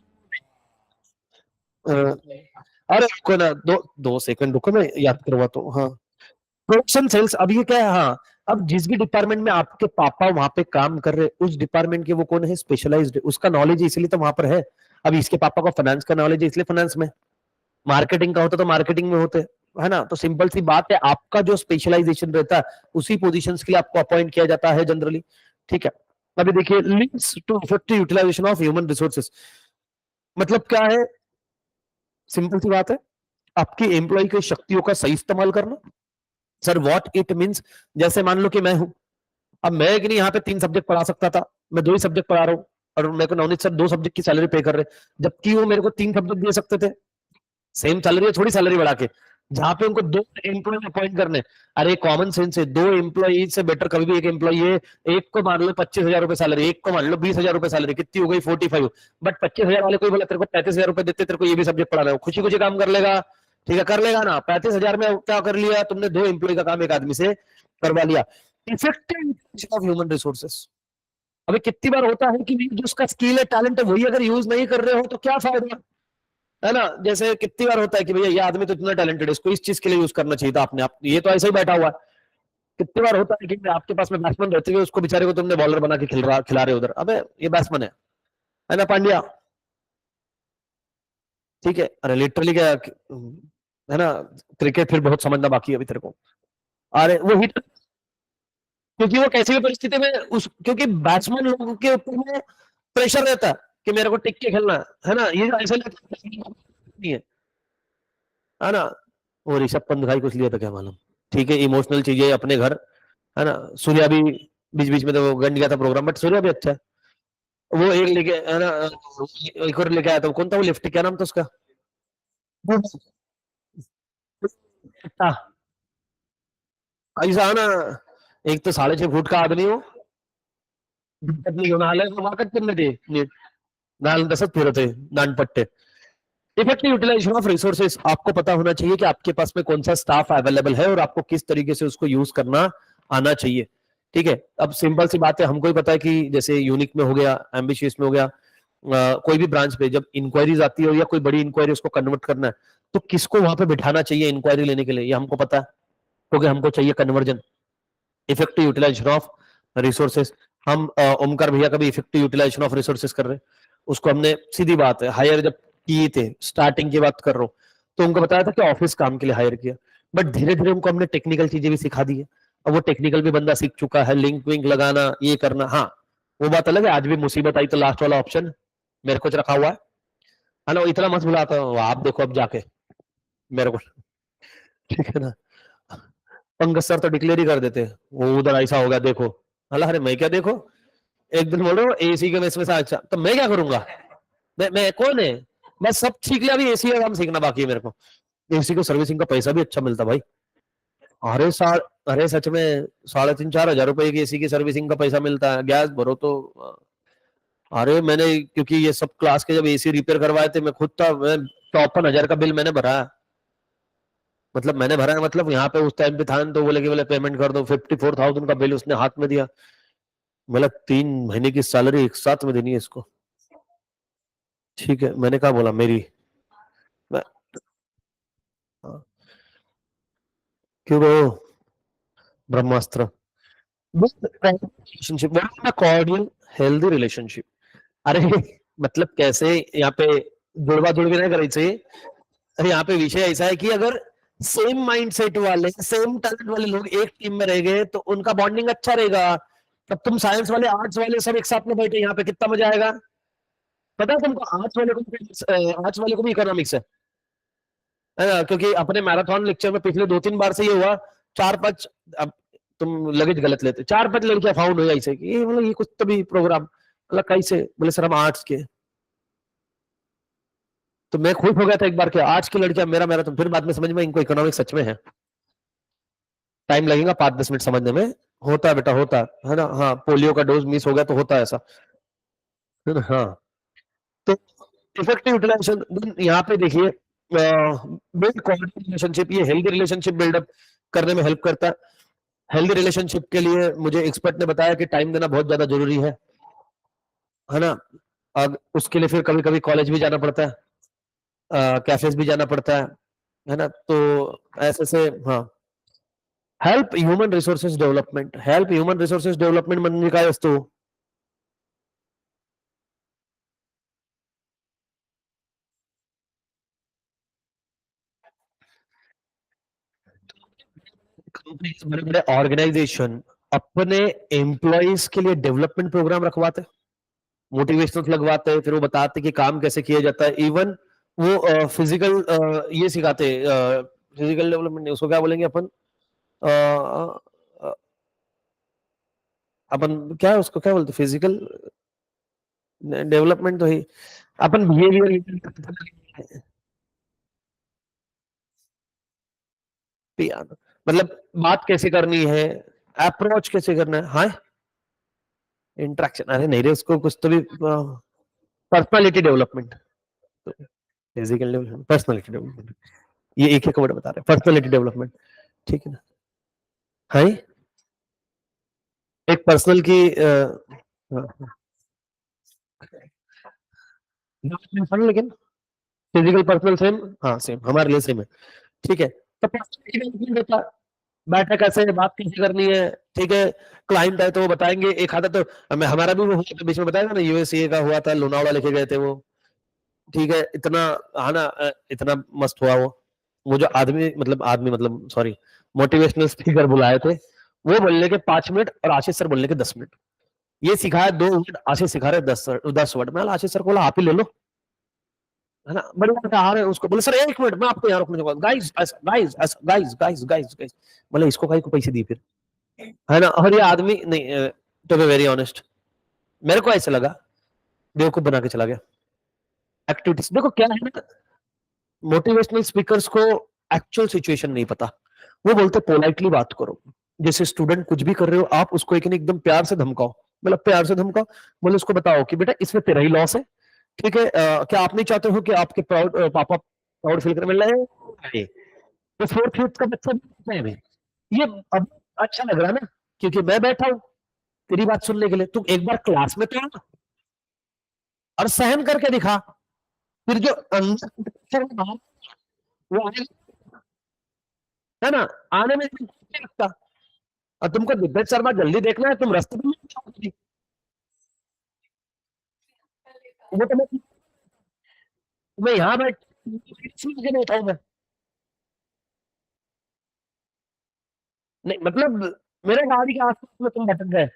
अरे रुको ना, दो दो सेकंड रुको, मैं याद करवाता हूँ। हाँ, प्रोडक्शन सेल्स, अब ये क्या है, हाँ। अब जिस भी डिपार्टमेंट में आपके पापा वहां पे काम कर रहे हैं, उस डिपार्टमेंट के वो कौन है, स्पेशलाइज्ड, उसका नॉलेज है, इसलिए तो वहां पर है। अब इसके पापा को फाइनेंस का नॉलेज है, इसलिए फाइनेंस में। मार्केटिंग का होता तो मार्केटिंग में होते, है ना। तो सिंपल सी बात है, आपका जो स्पेशलाइजेशन रहता है उसी पोजीशंस के लिए आपको अपॉइंट किया जाता है जनरली। ठीक है। अभी देखिए, links to effective utilisation of human resources, मतलब क्या है? सिंपल सी बात है, आपकी एम्प्लॉय की शक्तियों का सही इस्तेमाल करना। सर व्हाट इट मींस, जैसे मान लो कि मैं हूं, अब मैं कि नहीं यहाँ पे 3 सब्जेक्ट पढ़ा सकता था, मैं 2 ही सब्जेक्ट पढ़ा रहा हूँ, और मेरे को नवनीत सर 2 सब्जेक्ट की सैलरी पे कर रहे, जबकि वो मेरे को 3 सब्जेक्ट दे सकते थे, सेम सैलरी है, थोड़ी सैलरी बढ़ा के, जहां पे उनको 2 एम्प्लॉय अपॉइंट करने। अरे कॉमन सेंस है, 2 एम्प्लॉय से बेटर कभी भी एक एम्प्लॉय है। एक को मान लो 25,000 रुपए सैलरी, एक को मान लो 20,000 रुपए सैलरी, कितनी हो गई 45। बट 25,000 वाले को बोला तेरे को 35,000 रुपए देते, तेरे को ये भी सब्जेक्ट पढ़ाना है, खुशी खुशी काम कर लेगा। ठीक है, कर लेगा ना। 35,000 में क्या कर लिया तुमने, 2 एम्प्लॉय का काम एक आदमी से करवा लिया। Effective of human resources. अभी कितनी बार होता है कि जो उसका स्किल है, टैलेंट है, वही अगर यूज नहीं कर रहे हो तो क्या फायदा, है ना। जैसे कितनी बार होता है कि भैया ये आदमी तो इतना टैलेंटेड है, इसको इस चीज के लिए यूज करना चाहिए था आपने, आप ये तो ऐसे ही बैठा हुआ है। कितनी बार होता है कि आपके पास में बैट्समैन रहते हुए उसको बेचारे को तुमने बॉलर बना के खिला रहे हो उधर, अबे ये बैट्समैन है ना पांड्या। ठीक है, अरे लिटरली क्या है ना, क्रिकेट फिर बहुत समझना बाकी है अभी तेरे को। अरे वो हिट, क्योंकि वो कैसी भी परिस्थिति में उस, क्योंकि बैट्समैन लोगों के ऊपर में प्रेशर रहता है कि मेरे को टिक के खेलना है ना, ये ऐसा नहीं है ना। वो ऋषभ पंत भाई कुछ लिया था क्या मालूम। ठीक है, इमोशनल चीजें अपने घर, है ना। सूर्या भी बीच बीच में तो वो गंड गया था प्रोग्राम, बट सूर्या भी अच्छा है। वो एक लेके, है ना, एक और लेके आया था, कौन था वो लिफ्ट, क्या नाम था उसका? ऐसा ना, एक तो 6.5 फुट का आदमी हो, दिक्कत नहीं होना हाल वाकत करने दे नीट नाल दसत फिर होते दानपट्टे। इफेक्टिव यूटिलाइजेशन ऑफ रिसोर्सेस, आपको पता होना चाहिए कि आपके पास में कौन सा स्टाफ अवेलेबल है और आपको किस तरीके से उसको यूज करना आना चाहिए। ठीक है, अब सिंपल सी बात है, हमको ही पता है कि जैसे यूनिक में हो गया, एम्बिशियस में हो गया, कोई भी ब्रांच पे जब इंक्वायरीज आती है या कोई बड़ी इंक्वायरी उसको कन्वर्ट करना है, तो किसको वहां पे बिठाना चाहिए इंक्वायरी लेने के लिए, ये हमको पता है, क्योंकि हमको चाहिए conversion, effective utilisation of resources. हम ओमकार भैया का भी इफेक्टिव यूटिलाइजेशन ऑफ रिसोर्सेस कर रहे हैं, उसको हमने सीधी बात है हायर जब किए थे, स्टार्टिंग की बात कर रहा हूँ, तो उनको बताया था कि ऑफिस काम के लिए हायर किया, बट धीरे धीरे उनको हमने टेक्निकल चीजें भी सिखा दी है। अब वो टेक्निकल भी बंदा सीख चुका है, लिंक विंक लगाना, ये करना, हाँ वो बात अलग है, आज भी मुसीबत आई तो लास्ट वाला ऑप्शन मेरे को रखा हुआ है। हेलो, इतना मत बुलाता हूँ, आप देखो अब जाके मेरे को, ठीक है ना। पंकज सर तो डिक्लेयर ही कर देते, वो उधर ऐसा हो गया देखो, अल्लाह, अरे मैं क्या देखो, एक दिन बोल रहे हो एसी के में से, अच्छा तो मैं क्या करूंगा, मैं कौन है, मैं सब सीख लिया, अभी एसी का काम सीखना बाकी है मेरे को। एसी को सर्विसिंग का पैसा भी अच्छा मिलता भाई, अरे साल, अरे सच में 3,500-4,000 रुपए की एसी की सर्विसिंग का पैसा मिलता है, गैस भरो तो। अरे मैंने, क्योंकि ये सब क्लास के जब एसी रिपेयर करवाए थे, मैं खुद था, मैं 54,000 का बिल मैंने भरा है, मतलब मैंने भरा है, मतलब यहाँ पे उस टाइम पे था, तो बोले कि बोले पेमेंट कर दो, 54,000 का बिल उसने हाथ में दिया, मतलब 3 महीने की सैलरी एक साथ में देनी है इसको। ठीक है, मैंने कहा बोला मेरी, मैं, हाँ, क्यों गए हो ब्रह्मास्त्र, रिलेशनशिप, कॉर्डियल हेल्दी रिलेशनशिप। अरे मतलब कैसे यहाँ पे जुड़वा जुड़वी नहीं करी चाहिए। अरे यहाँ पे विषय ऐसा है कि अगर सेम माइंडसेट वाले, सेम टैलेंट वाले लोग एक टीम में रह गए तो उनका बॉन्डिंग अच्छा रहेगा। तब तुम साइंस वाले, आर्ट्स वाले सब एक साथ में बैठे यहाँ पे, कितना मजा आएगा। पता है तुमको, आर्ट्स वाले को भी इकोनॉमिक्स है ना, क्योंकि अपने मैराथन लेक्चर में पिछले 2-3 बार से ये हुआ, 4-5, अब तुम लगेज गलत लेते, 4-5 लड़कियां फाउंड हो ऐसे कि ये मतलब ये कुछ तो भी प्रोग्राम, मतलब कैसे, बोले सर हम आर्ट्स के। तो मैं खुश हो गया था एक बार, क्या आर्ट्स की लड़कियां मेरा मेरा, तो फिर बाद में समझ में इनको इकोनॉमिक्स सच में है। टाइम लगेगा 5-10 मिनट समझने में, होता है बेटा, होता है ना, हाँ पोलियो का डोज मिस हो गया तो होता है ऐसा, है ना, हाँ। तो इफेक्टिव यूटिलाइजेशन यहाँ पे देखिए, बिल्ड क्वालिटी रिलेशनशिप, ये हेल्दी रिलेशनशिप बिल्डअप करने में हेल्प करता है। हेल्दी रिलेशनशिप के लिए मुझे एक्सपर्ट ने बताया कि टाइम देना बहुत ज्यादा जरूरी है ना। अब उसके लिए फिर कभी कभी कॉलेज भी जाना पड़ता है, कैफेज भी जाना पड़ता है ना, तो ऐसे से, हाँ। हेल्प ह्यूमन रिसोर्सेज डेव्हलपमेंट म्हणजे काय असतो, कंपनीज, बड़े बड़े ऑर्गेनाइजेशन अपने एम्प्लॉयज के लिए डेवलपमेंट प्रोग्राम रखवाते, मोटिवेशनल लगवाते हैं, फिर वो बताते हैं कि काम कैसे किया जाता है, इवन वो फिजिकल ये सिखाते, फिजिकल डेवलपमेंट, उसको क्या बोलेंगे अपन, अपन क्या उसको क्या बोलते, फिजिकल डेवलपमेंट तो ही, अपन बिहेवियर, मतलब बात कैसे करनी है, अप्रोच कैसे करना है, हाँ इंट्रैक्शन, अरे नहीं रे, उसको कुछ तो भी, personality development, physical development, personality development, ये एक एक वर्ड बता रहे हैं, पर्सनालिटी डेवलपमेंट, ठीक है ना, हाँ एक पर्सनल की, लेकिन फिजिकल पर्सनल सेम, हाँ सेम हमारे लिए सेम है, ठीक है। तो पर्सनल डेवलपमेंट होता है, बैठक कैसे है, बात कैसे करनी है, ठीक है। क्लाइंट है तो वो बताएंगे, एक आधा तो हमारा भी वो हुआ था बीच में, बताया था ना, यूएसए का हुआ था, लोनावाड़ा लेके गए थे वो, ठीक है, इतना, हाँ ना, इतना मस्त हुआ वो जो आदमी, मतलब आदमी, मतलब सॉरी, मोटिवेशनल स्पीकर बुलाए थे, वो बोलने के 5 मिनट और आशीष सर बोलने के 10 मिनट, ये सिखाया 2 वर्ड, आशीष सिखा रहे 10 वर्ड, मैं आशीष सर को बोला आप ही ले लो, है ना, बड़ी बात आ रहे हैं उसको, बोले सर 1 मिनट मैं आपको यहाँ रुकने, guys guys guys guys guys guys, बोले इसको कहीं को पैसे दिए फिर, है ना, और ये आदमी नहीं, टू बी वेरी ऑनेस्ट, मेरे को ऐसा लगा बेवकूफ बना के चला गया। एक्टिविटीज देखो क्या है ना, मोटिवेशनल स्पीकर्स को एक्चुअल सिचुएशन नहीं पता, वो बोलते पोलाइटली बात करो। जैसे स्टूडेंट कुछ भी कर रहे हो, आप उसको एक एकदम प्यार से धमकाओ, मतलब प्यार से धमकाओ, बोले उसको बताओ कि बेटा इसमें तेरा ही लॉस है, ठीक है, क्या आप नहीं चाहते हो कि आपके प्राउड पापा प्राउड फील करें? मिल रहे हैं तो फोर्थ फिफ्थ का बच्चा भी है ये। अब अच्छा लग रहा है ना, क्योंकि मैं बैठा हूं तेरी बात सुनने के लिए। तुम एक बार क्लास में तो आ और सहन करके दिखा, फिर जो अंदर वो आने, है ना, आने में नहीं लगता। और तुमको दिग्गज शर्मा जल्दी देखना है, तुम रास्ते में वो तो मैं यहाँ बैठ नहीं उठाऊ मैं, नहीं मतलब मेरे गाड़ी के आसपास में तुम भटक गए।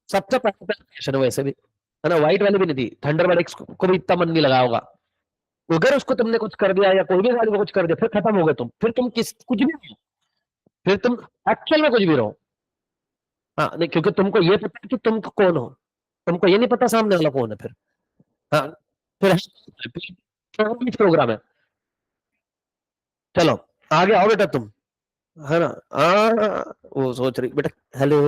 सबसे पहले है वैसे भी, है ना, व्हाइट वाली भी नहीं थी, थंडरबर्ड एक्स को भी इतना मन नहीं लगा होगा। अगर उसको तुमने कुछ कर दिया या कोई भी गाड़ी को कुछ कर दिया, फिर खत्म हो गए तुम, फिर तुम किस कुछ भी नहीं, फिर तुम एक्चुअल में कुछ भी रहो। हाँ नहीं, क्योंकि तुमको ये पता है कि तुम कौन हो, तुमको ये नहीं पता सामने वाला कौन है फिर। हाँ फिर प्रोग्राम है। चलो आगे आओ बेटा तुम, है ना। वो सोच रही बेटा, हेलो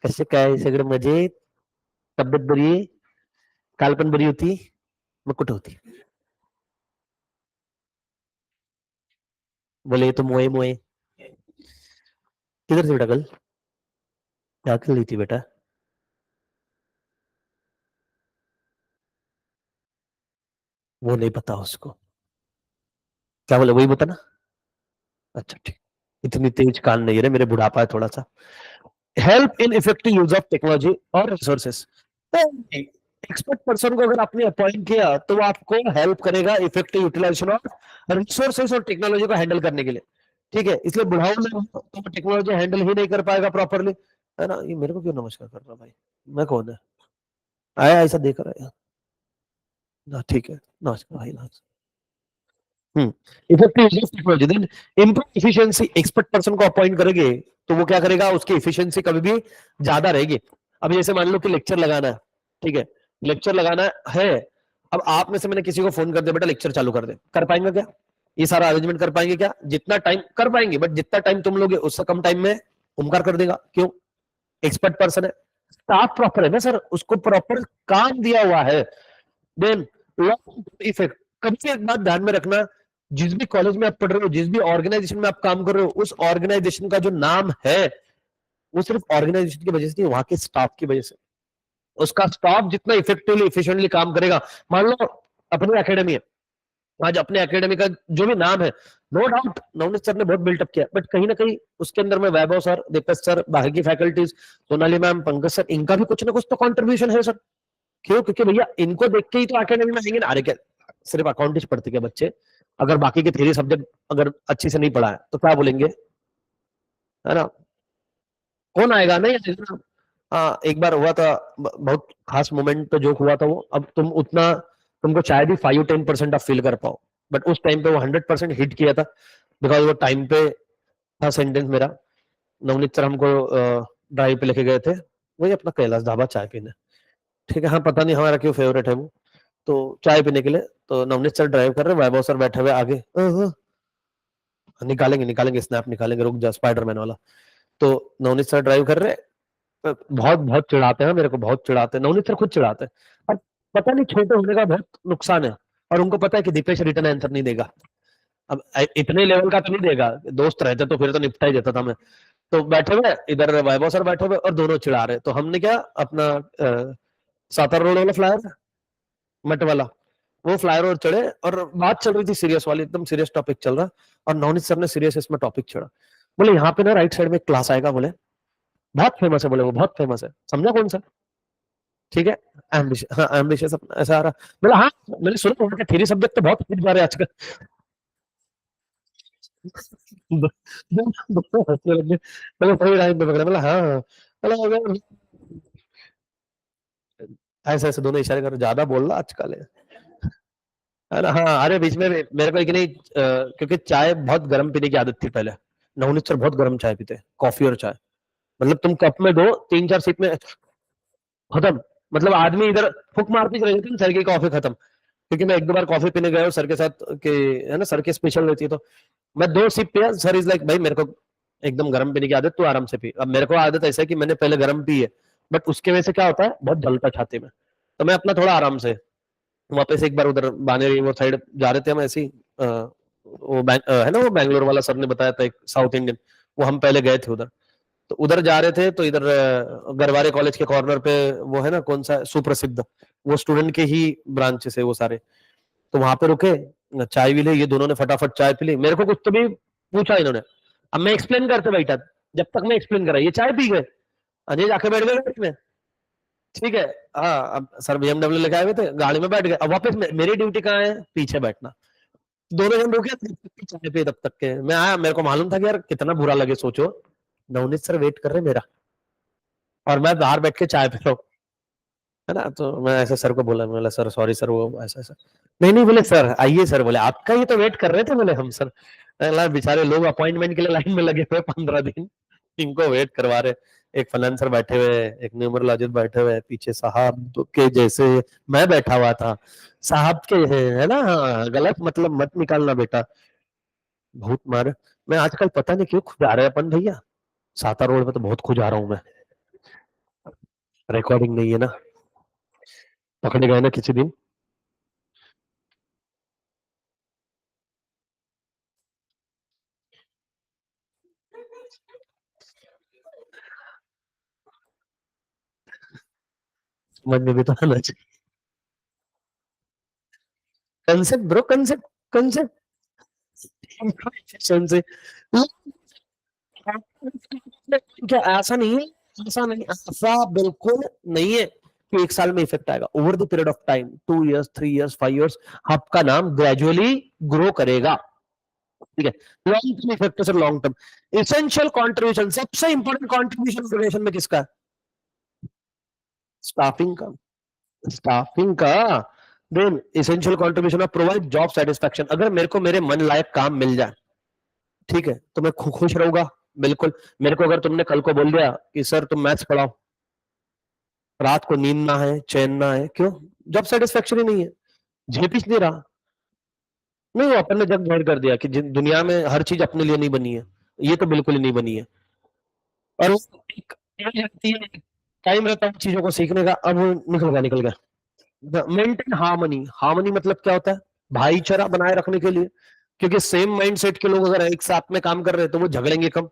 कसे काय सगळं मजेत, तब्येत बरी आहे, काल पण बरी होती, मग कुठे होती? बोले ये तो मोए मोए, किधर से बेटा कल क्या कर रही थी बेटा? वो नहीं पता उसको, क्या बोले वही बता ना। अच्छा ठीक, इतनी तेज कान नहीं है रे, मेरे बुढ़ापा है थोड़ा सा। Help in effective use of technology और रिसोर्सेस। एक्सपर्ट पर्सन को अगर आपने अपॉइंट किया तो वो आपको हेल्प करेगा इफेक्टिव यूटिलाइजेशन ऑफ रिसोर्सेस और टेक्नोलॉजी को हैंडल करने के लिए, ठीक है। इसलिए बुढ़ाओ में तो टेक्नोलॉजी हैंडल ही नहीं कर पाएगा प्रॉपरली, है ना। ये मेरे को क्यों नमस्कार कर रहा भाई, मैं कौन है, आया ऐसा देख रहा है ना, ठीक है, नमस्कार भाई नमस्कार। Effective use of technology, then improve efficiency. Expert person को अपॉइंट करेंगे तो वो क्या करेगा, उसकी एफिशिएंसी कभी भी ज्यादा रहेगी। अब जैसे मान लो कि लेक्चर लगाना है, ठीक है, लेक्चर लगाना है। अब आप में से मैंने किसी को फोन कर दिया, बेटा लेक्चर चालू कर दे, कर पाएंगे क्या? ये सारा अरेंजमेंट कर पाएंगे क्या? जितना टाइम कर पाएंगे, बट जितना टाइम तुम लोगे उससे कम टाइम में ओमकार कर देगा। क्यों? एक्सपर्ट पर्सन है, स्टाफ प्रॉपर है ना सर, उसको प्रॉपर काम दिया हुआ है। Then long effect. कभी एक बात ध्यान में रखना, जिस भी कॉलेज में आप पढ़ रहे हो, जिस भी ऑर्गेनाइजेशन में आप काम कर रहे हो, उस ऑर्गेनाइजेशन का जो नाम है वो सिर्फ ऑर्गेनाइजेशन की वजह से नहीं, वहां के स्टाफ की वजह से। उसका स्टाफ जितना इफेक्टिवली एफिशिएंटली काम करेगा, मान लो अपनी एकेडमी है, आज अपने एकेडमी का जो भी नाम है, नो डाउट नवनीत सर ने बहुत बिल्टअप किया, बट कहीं ना कहीं उसके अंदर में वैभव सर, दीपक सर, बाकी की faculties, Sonali ma'am, Pankaj sir, इनका भी कुछ ना कुछ तो कंट्रीब्यूशन है सर। क्यों? क्योंकि भैया इनको देख के ही तो एकेडमी में आएंगे ना। अरे क्या सिर्फ अकाउंट पढ़ते क्या बच्चे, अगर बाकी के थ्योरी सब्जेक्ट अगर अच्छी से नहीं पढ़ा है तो क्या बोलेंगे, है ना, कौन आएगा? नहीं आएगा। हाँ एक बार हुआ था, बहुत खास मोमेंट पे जो हुआ था वो, अब तुम उतना, तुमको शायद ही 5-10% आप फील कर पाओ, बट उस टाइम पे वो 100% हिट किया था, बिकॉज वो टाइम पे था सेंटेंस मेरा। नवनीत सर हमको ड्राइव पे लेके गए थे, वही अपना कैलाश ढाबा चाय पीने, ठीक है, हाँ पता नहीं हमारा क्यों फेवरेट है वो, तो चाय पीने के लिए, तो नवनीत सर ड्राइव कर रहे, वैभव सर बैठे हुए आगे, निकालेंगे निकालेंगे स्नैप निकालेंगे, रुक जा स्पाइडरमैन वाला। तो नवनीत सर ड्राइव कर रहे, बहुत बहुत चिढ़ाते हैं मेरे को, बहुत चिढ़ाते हैं, नवनीत सर खुद चिढ़ाते हैं। और पता नहीं छोटे होने का बहुत नुकसान है, और उनको पता है कि दीपेश रिटर्न आंसर नहीं देगा। अब इतने लेवल का तो नहीं देगा, दोस्त रहते तो फिर तो निपटा ही देता था मैं। तो बैठे हुए इधर वैभव सर बैठे हुए और दोनों चिढ़ा रहे, तो हमने क्या अपना सातारा रोड वाला फ्लायर, मट वाला, वो फ्लायर और चढ़े, और बात चल रही थी सीरियस वाली, एकदम सीरियस टॉपिक चल रहा, और नवनीत सर ने सीरियस इसमें टॉपिक छेड़ा। बोले यहाँ पे ना राइट साइड में क्लास आएगा, बोले बहुत फेमस है, बोले वो बहुत फेमस है, समझा कौन सा? ठीक है, एम्बिशियस, हाँ एम्बिशियस ऐसा आ रहा। बोला हाँ, मैंने सुना उनके थ्योरी सब्जेक्ट तो बहुत हिट जा रहे हैं आजकल। दोनों हंसने लगे, मैंने सही टाइम पे पकड़ा, बोला हाँ हाँ। बोला अगर ऐसे ऐसे दोनों इशारे कर, ज्यादा बोल रहा आजकल है ना। हाँ अरे बीच में मेरे को एक नहीं क्योंकि चाय बहुत गर्म पीने की आदत थी पहले, नवनीत सर बहुत गर्म चाय पीते, कॉफी और चाय, मतलब तुम कप में दो, 3-4 सिप में खत्म, मतलब आदमी इधर फुक मारती चले जाती, सर की कॉफी खत्म। क्योंकि मैं एक दो बार कॉफी पीने गया हूँ सर के साथ के, है ना, सर की स्पेशल रहती है, तो मैं 2 सिप पिया, सर इज लाइक भाई मेरे को एकदम गर्म पीने की आदत, तू आराम से पी। अब मेरे को आदत ऐसा है कि मैंने पहले गर्म पी है, बट उसके वजह से क्या होता है, बहुत जलता छाती में, तो मैं अपना थोड़ा आराम से, वापस एक बार उधर बानेरी वो साइड जा रहे थे हम ऐसे ही, है ना वो बैंगलोर वाला सर ने बताया था एक साउथ इंडियन, वो हम पहले गए थे उधर, तो उधर जा रहे थे, तो इधर गरवारे कॉलेज के कॉर्नर पे वो है ना कौन सा सुप्रसिद्ध, वो स्टूडेंट के ही ब्रांचेस है वो सारे, तो वहां पे रुके, चाय भी ली, ये दोनों ने फटाफट चाय पी ली, मेरे को कुछ तो भी पूछा इन्होंने, अब मैं एक्सप्लेन करते बैठा, जब तक मैं एक्सप्लेन करा ये चाय पी गए, अजय जाके बैठ गए में, ठीक है। हाँ, अब सर बीएमडब्ल्यू लेके आए हुए थे, गाड़ी में बैठ गए, अब वापस मेरी ड्यूटी कहाँ है, पीछे बैठना, दोनों जन रुके तब तक की चाय पे, तब तक के मैं आया, मेरे को मालूम था कि यार कितना बुरा लगे, सोचो नवनीत सर वेट कर रहे मेरा, और मैं बाहर बैठ के चाय पी रहा हूँ, है ना, तो मैं ऐसे सर को बोला, बोला सर सॉरी सर, वो ऐसा ऐसा, नहीं नहीं, बोले सर आइए, सर बोले आपका ही तो वेट कर रहे थे, बोले हम सर, अल्लाह बेचारे लोग अपॉइंटमेंट के लिए लाइन में लगे हुए 15 दिन, इनको वेट करवा रहे, एक फलान सर बैठे हुए, एक न्यूमरोलॉजिस्ट बैठे हुए, पीछे साहब के जैसे मैं बैठा हुआ था, साहब के है ना, हाँ, गलत मतलब मत निकालना बेटा, बहुत मारे, मैं आजकल पता नहीं क्यों खुद आ रहे हैं अपन भैया, साता रोड में तो बहुत खुद आ रहा हूँ मैं, रिकॉर्डिंग नहीं है ना, पकड़े गए ना किसी दिन, समझ में भी तो आना चाहिए, कंसेप्ट ब्रो, कंसेप्ट, कंसेप्ट से, क्या ऐसा नहीं है, ऐसा नहीं, ऐसा बिल्कुल नहीं है कि एक साल में इफेक्ट आएगा, over the period of time, 2 years, 3 years, 5 years, आपका नाम ग्रेजुअली ग्रो करेगा, ठीक है। लॉन्ग टर्म इफेक्ट है sir, long term, essential contribution, सबसे इंपॉर्टेंट कंट्रीब्यूशन ऑर्गेनाइजेशन में किसका है, स्टाफिंग का, स्टाफिंग का, then essential contribution of provide job satisfaction, अगर मेरे को मेरे मन लायक काम मिल जाए, ठीक है, तो मैं खुश रहूंगा, बिल्कुल, मेरे को अगर तुमने कल को बोल दिया कि सर तुम मैथ्स पढ़ाओ, रात को नींद ना है, चैन ना है, क्यों, जॉब सेटिस्फेक्शन ही नहीं है, झेपिस नहीं रहा, नहीं वो अपन ने जब जाहिर कर दिया कि दुनिया में हर चीज अपने लिए नहीं बनी है, ये तो बिल्कुल ही नहीं बनी है, और टाइम रहता है चीजों को सीखने का, अब निकल गया, निकल गया, मेंटेन हार्मनी, हार्मनी मतलब क्या होता है, भाईचारा बनाए रखने के लिए, क्योंकि सेम माइंडसेट के लोग अगर एक साथ में काम कर रहे हैं तो वो झगड़ेंगे कम,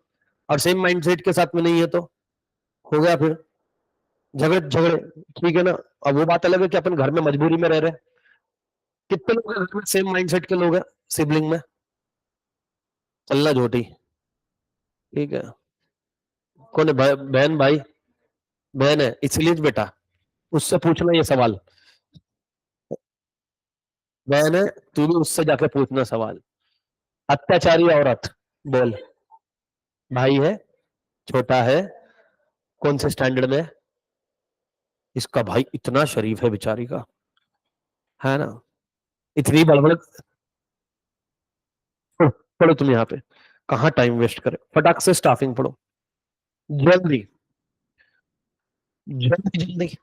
और सेम माइंडसेट के साथ में नहीं है तो हो गया फिर झगड़े झगड़े, ठीक है ना। अब वो बात अलग है कि अपन घर में मजबूरी में रह रहे हैं, कितने लोग हैं घर में सेम माइंडसेट के लोग हैं, सिबलिंग में, चलना झोटी, ठीक है, कौन है बहन भाई, बहन है इसलिए बेटा, उससे पूछना ये सवाल, बहन है, तू भी उससे जाके पूछना सवाल, अत्याचारी औरत, बोल, भाई है, छोटा है, कौन से स्टैंडर्ड में है? इसका भाई इतना शरीफ है बेचारी का, है ना, इतनी बड़बड़, पढ़ो पढ़ो तुम यहाँ पे, कहाँ टाइम वेस्ट करे, फटाक से स्टाफिंग पढ़ो, जल्दी, जल्दी जल्दी,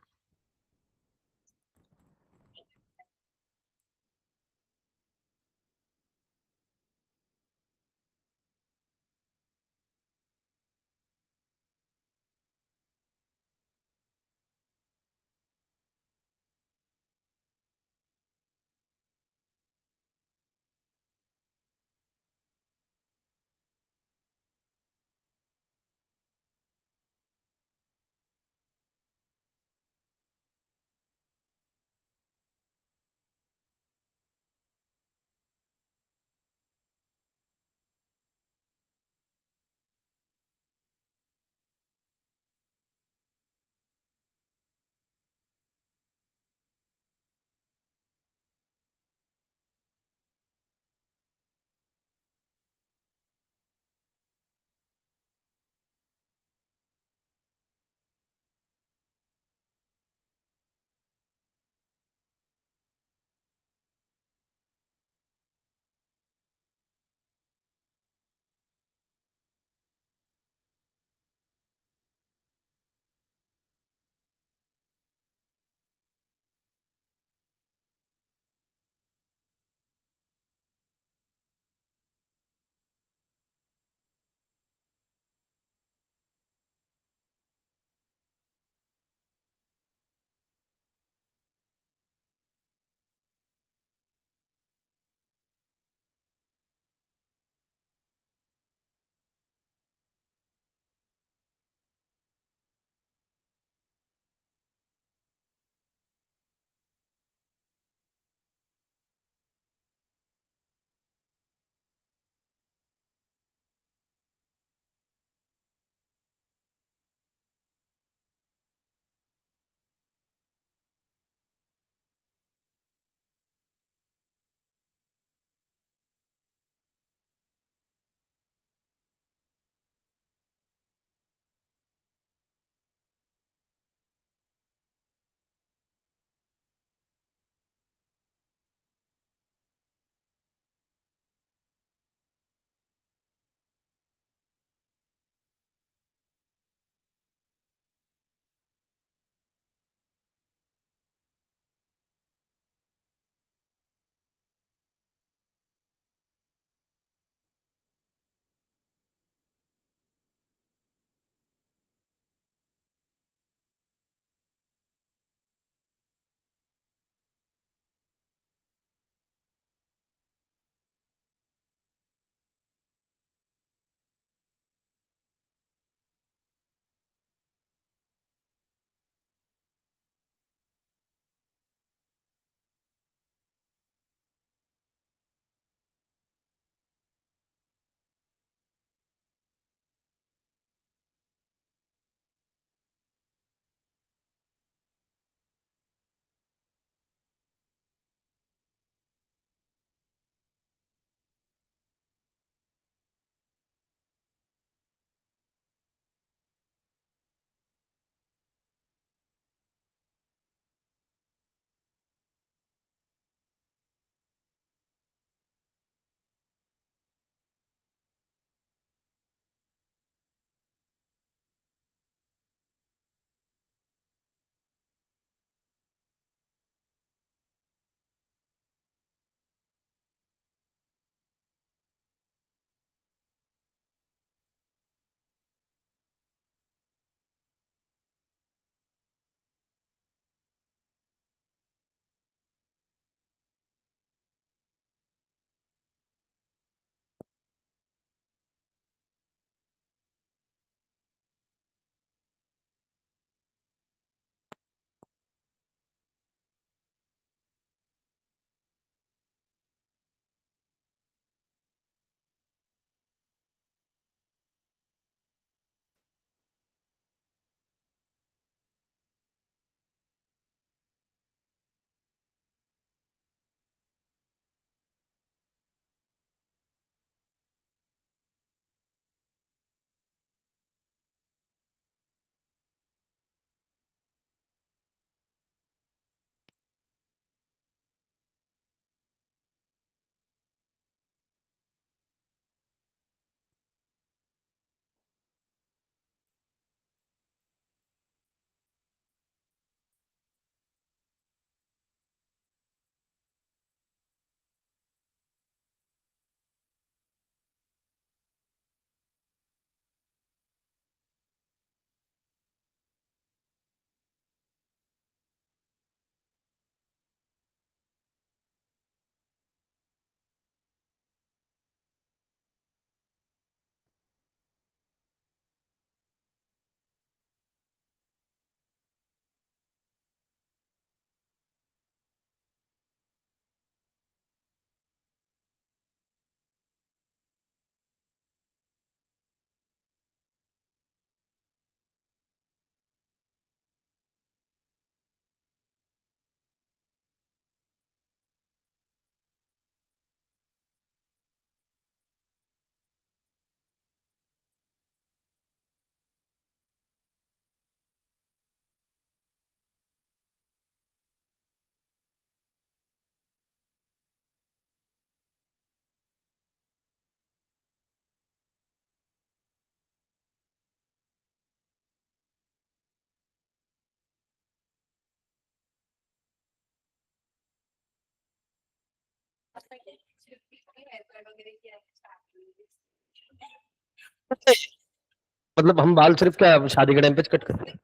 मतलब हम बाल सिर्फ क्या शादी के टाइम पे कट करते हैं?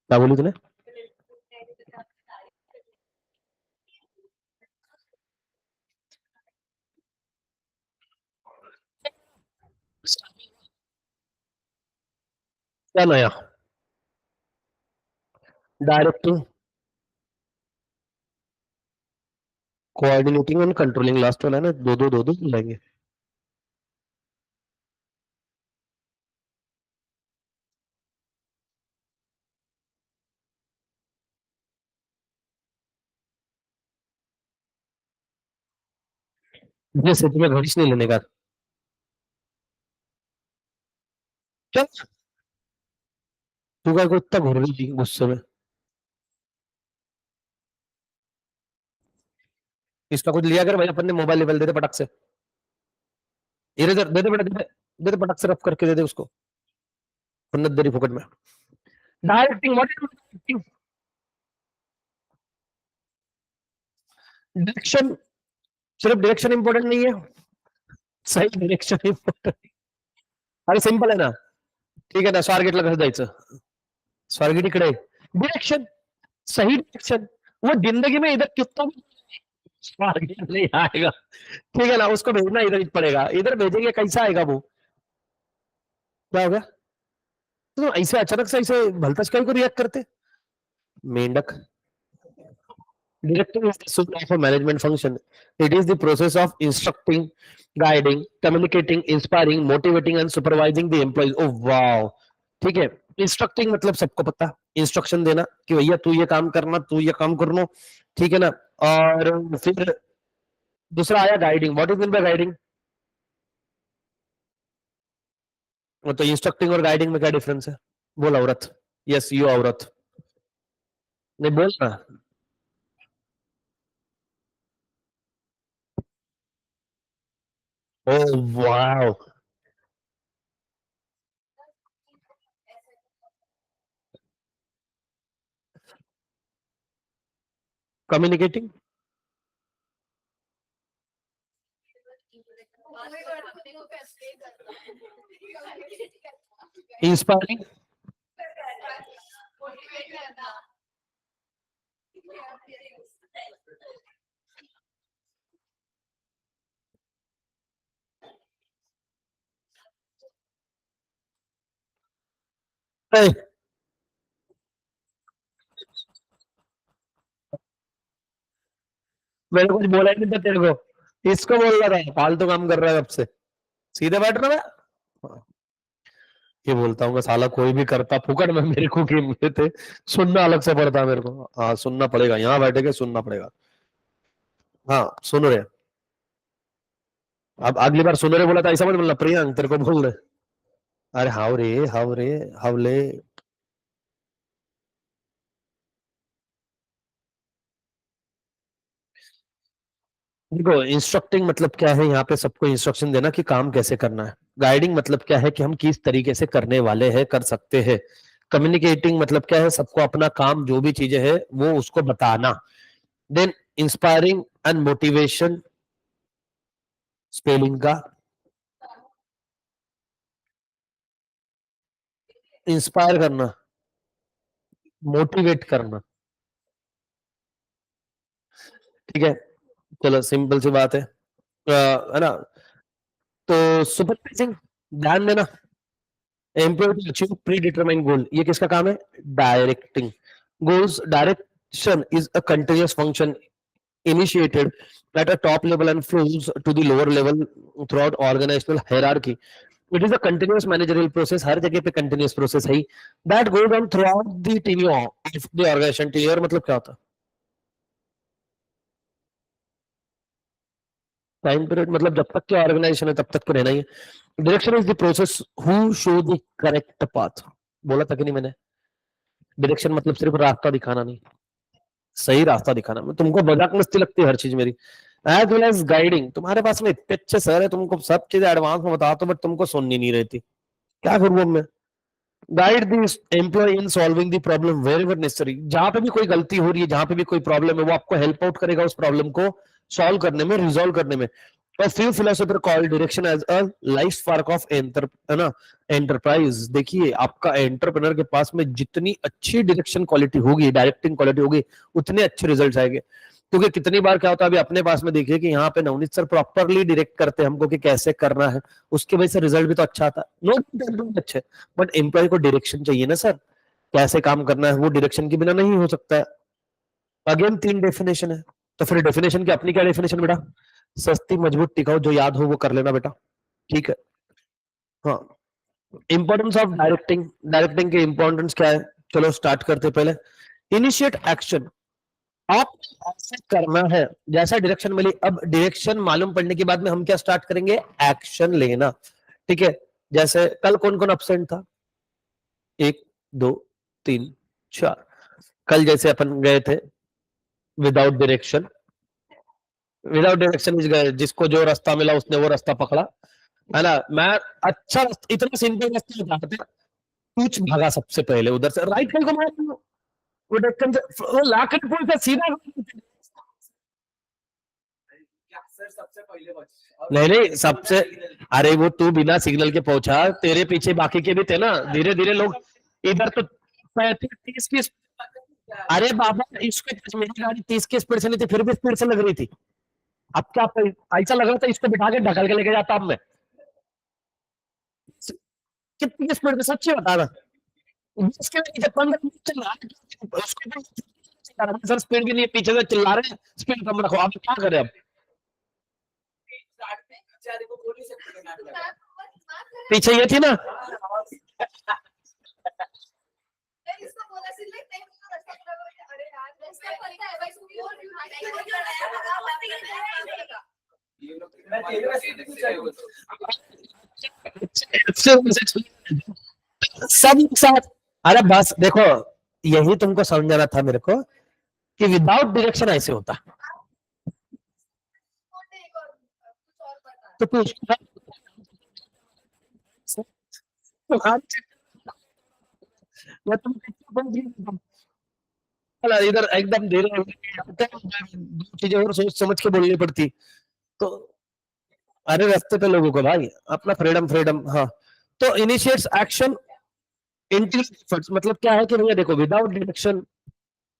क्या बोली तूने? क्या नया? Directing, coordinating and controlling, last वाला है ना, दो दो लाएंगे। जैसे तुम्हें घड़ीश नहीं लेने का? क्या? तू क्या को इतना घूर रही थी गुस्से में? इसका कुछ लिया कर भाई, अपन ने मोबाइल लेवल दे दे पटक से। इधर इधर दे दे बेटा, दे दे पटक से, रफ करके दे दे उसको। सुन्नत दे रही फुकट में। Directing, what is direction? सिर्फ डायरेक्शन इंपॉर्टेंट नहीं है, सही डायरेक्शन इंपॉर्टेंट। अरे सिंपल है ना, ठीक है ना, स्वारगेटला कसं जायचं? स्वारगेट इकडे, डायरेक्शन, सही डायरेक्शन। वो जिंदगी में इधर कितना भी स्वारगेट नहीं आएगा, ठीक है ना, उसको भेजना इधर पड़ेगा, इधर भेजेंगे कैसा आएगा वो? क्या हो गया? तो ऐसे अचानक से ऐसे भलतच काही को रिएक्ट करते? मेंढक। Directing is the soul of a management function. It is the process of instructing, guiding, communicating, inspiring, motivating and supervising the employees. Oh wow! ठीक है, इंस्ट्रक्टिंग मतलब सबको पता, इंस्ट्रक्शन देना कि भैया तू ये काम करना, तू ये काम करना, ठीक है ना। और फिर दूसरा आया guiding. What is mean bye guiding? तो इंस्ट्रक्टिंग और गाइडिंग में क्या डिफरेंस है? बोल औरत। यस यू औरत। नहीं बोल ना। Oh wow! कम्युनिकेटिंग, इंस्पायरिंग, मैंने कुछ बोला ही नहीं था तेरे को, इसको बोल रहा था फालतू काम कर रहा है अब से, सीधे बैठ रहा मैं। ये बोलता हूँ साला कोई भी करता फुकट में मेरे को गेम में थे, सुनना अलग से पड़ता है मेरे को। हाँ सुनना पड़ेगा, यहाँ बैठे के सुनना पड़ेगा। हाँ सुन रहे। अब अगली बार सुन रहे बोला था ऐसा मत बोलना, प्रियांक तेरे को बोल रहे। अरे हाव रे, हाव रे, हावले। देखो इंस्ट्रक्टिंग मतलब क्या है, यहाँ पे सबको इंस्ट्रक्शन देना कि काम कैसे करना है। गाइडिंग मतलब क्या है कि हम किस तरीके से करने वाले हैं, कर सकते हैं। कम्युनिकेटिंग मतलब क्या है, सबको अपना काम जो भी चीजें है वो उसको बताना। Then inspiring and motivation, spelling का, इंस्पायर करना, मोटिवेट करना, ठीक है। चलो सिंपल सी बात है ना। तो सुपरवाइजिंग, ध्यान देना, employee to achieve predetermine goal, ये किसका काम है? Directing. Goals direction is a continuous function initiated at a top level and flows to the lower level throughout organizational hierarchy. It is a continuous managerial process, हर जगह पे continuous process है that goes on throughout the tenure of the organization। tenure मतलब क्या होता है? Time period मतलब जब तक के ऑर्गेनाइजेशन है तब तक तो रहना ही है। Direction is the process who show the correct path. बोला था कि नहीं मैंने? डायरेक्शन मतलब सिर्फ रास्ता दिखाना नहीं, सही रास्ता दिखाना। मैं तुमको मजाक मस्ती लगती है हर चीज मेरी, एज वेल एज गाइडिंग। तुम्हारे पास में इतने अच्छे सर है, तुमको सब चीजें एडवांस में बताता हूं, बट तुमको सुननी नहीं रहती। क्या करूं अब मैं? Guide this employee in solving the problem wherever necessary. जहां पे भी कोई गलती हो रही है, जहां पे भी कोई प्रॉब्लम है, वो आपको हेल्प आउट करेगा उस प्रॉब्लम को सॉल्व करने में, रिजॉल्व करने में। और few philosopher call direction as a life spark of enter, है ना, एंटरप्राइज। देखिए आपका एंटरप्रेनर के पास में जितनी अच्छी डायरेक्शन क्वालिटी होगी, डायरेक्टिंग क्वालिटी होगी, उतने अच्छे रिजल्ट आएंगे। क्योंकि कितनी बार क्या होता है, अभी अपने पास में देखिए कि यहाँ पे नवनीत सर प्रॉपरली डायरेक्ट करते हैं हमको कि कैसे करना है, उसकी वजह से रिजल्ट भी तो अच्छा आता है, नो अच्छे। बट एम्प्लॉय को डायरेक्शन चाहिए ना सर, कैसे काम करना है, वो डायरेक्शन के बिना नहीं हो सकता है। अगेन तीन डेफिनेशन है, तो फिर डेफिनेशन की अपनी क्या डेफिनेशन बेटा? सस्ती मजबूत टिकाऊ, जो याद हो वो कर लेना बेटा। ठीक है। हाँ, इंपॉर्टेंस ऑफ डायरेक्टिंग, डायरेक्टिंग के इंपॉर्टेंस क्या है? चलो स्टार्ट करते पहले। इनिशिएट एक्शन, आप ऐसे करना है जैसा डायरेक्शन मिली। अब डायरेक्शन मालूम पड़ने के बाद में हम क्या स्टार्ट करेंगे? एक्शन लेना। ठीक है। जैसे कल कौन कौन अपसेंट था? एक, दो, तीन, चार। कल जैसे अपन गए थे without direction, without direction is गए, जिसको जो रास्ता मिला उसने वो रास्ता पकड़ा, है ना। मैं अच्छा इतना सिंपल रास्ता बता थे, कुछ भागा सबसे पहले उधर से राइट हैंड को मार दिया, वो ढक्कन से वो लाकर पुल से सीधा। नहीं नहीं सबसे, अरे वो तू बिना सिग्नल के पहुंचा, तेरे पीछे बाकी के भी थे ना, धीरे धीरे लोग इधर तो 35 30 की। अरे बाबा इसको, मेरी गाड़ी 30 की स्पीड से नहीं थी, फिर भी स्पीड से लग रही थी। अब क्या ऐसा लग रहा था इसको बिठा के ढकल के लेके जाता अब मैं। कितनी स्पीड में सच्ची बता रहा, उसके पीछे 15 मिनट चल रहा है, उसको भी चिल्ला रहा है, सर स्पीड भी नहीं है, पीछे से चिल्ला रहे हैं स्पीड कम रखो। अब क्या करें अब? पीछे ये थी ना। सब एक साथ। अरे बस देखो, यही तुमको समझाना था मेरे को कि विदाउट डायरेक्शन ऐसे होता। तो कुछ या तुम इधर एकदम धीरे, दो चीजें और सोच समझ के बोलनी पड़ती। तो अरे रास्ते पे लोगों को भाई अपना फ्रीडम फ्रीडम, हाँ। तो इनिशिएट्स एक्शन, इंटेलिजेंस मतलब क्या है कि भैया देखो विदाउट डायरेक्शन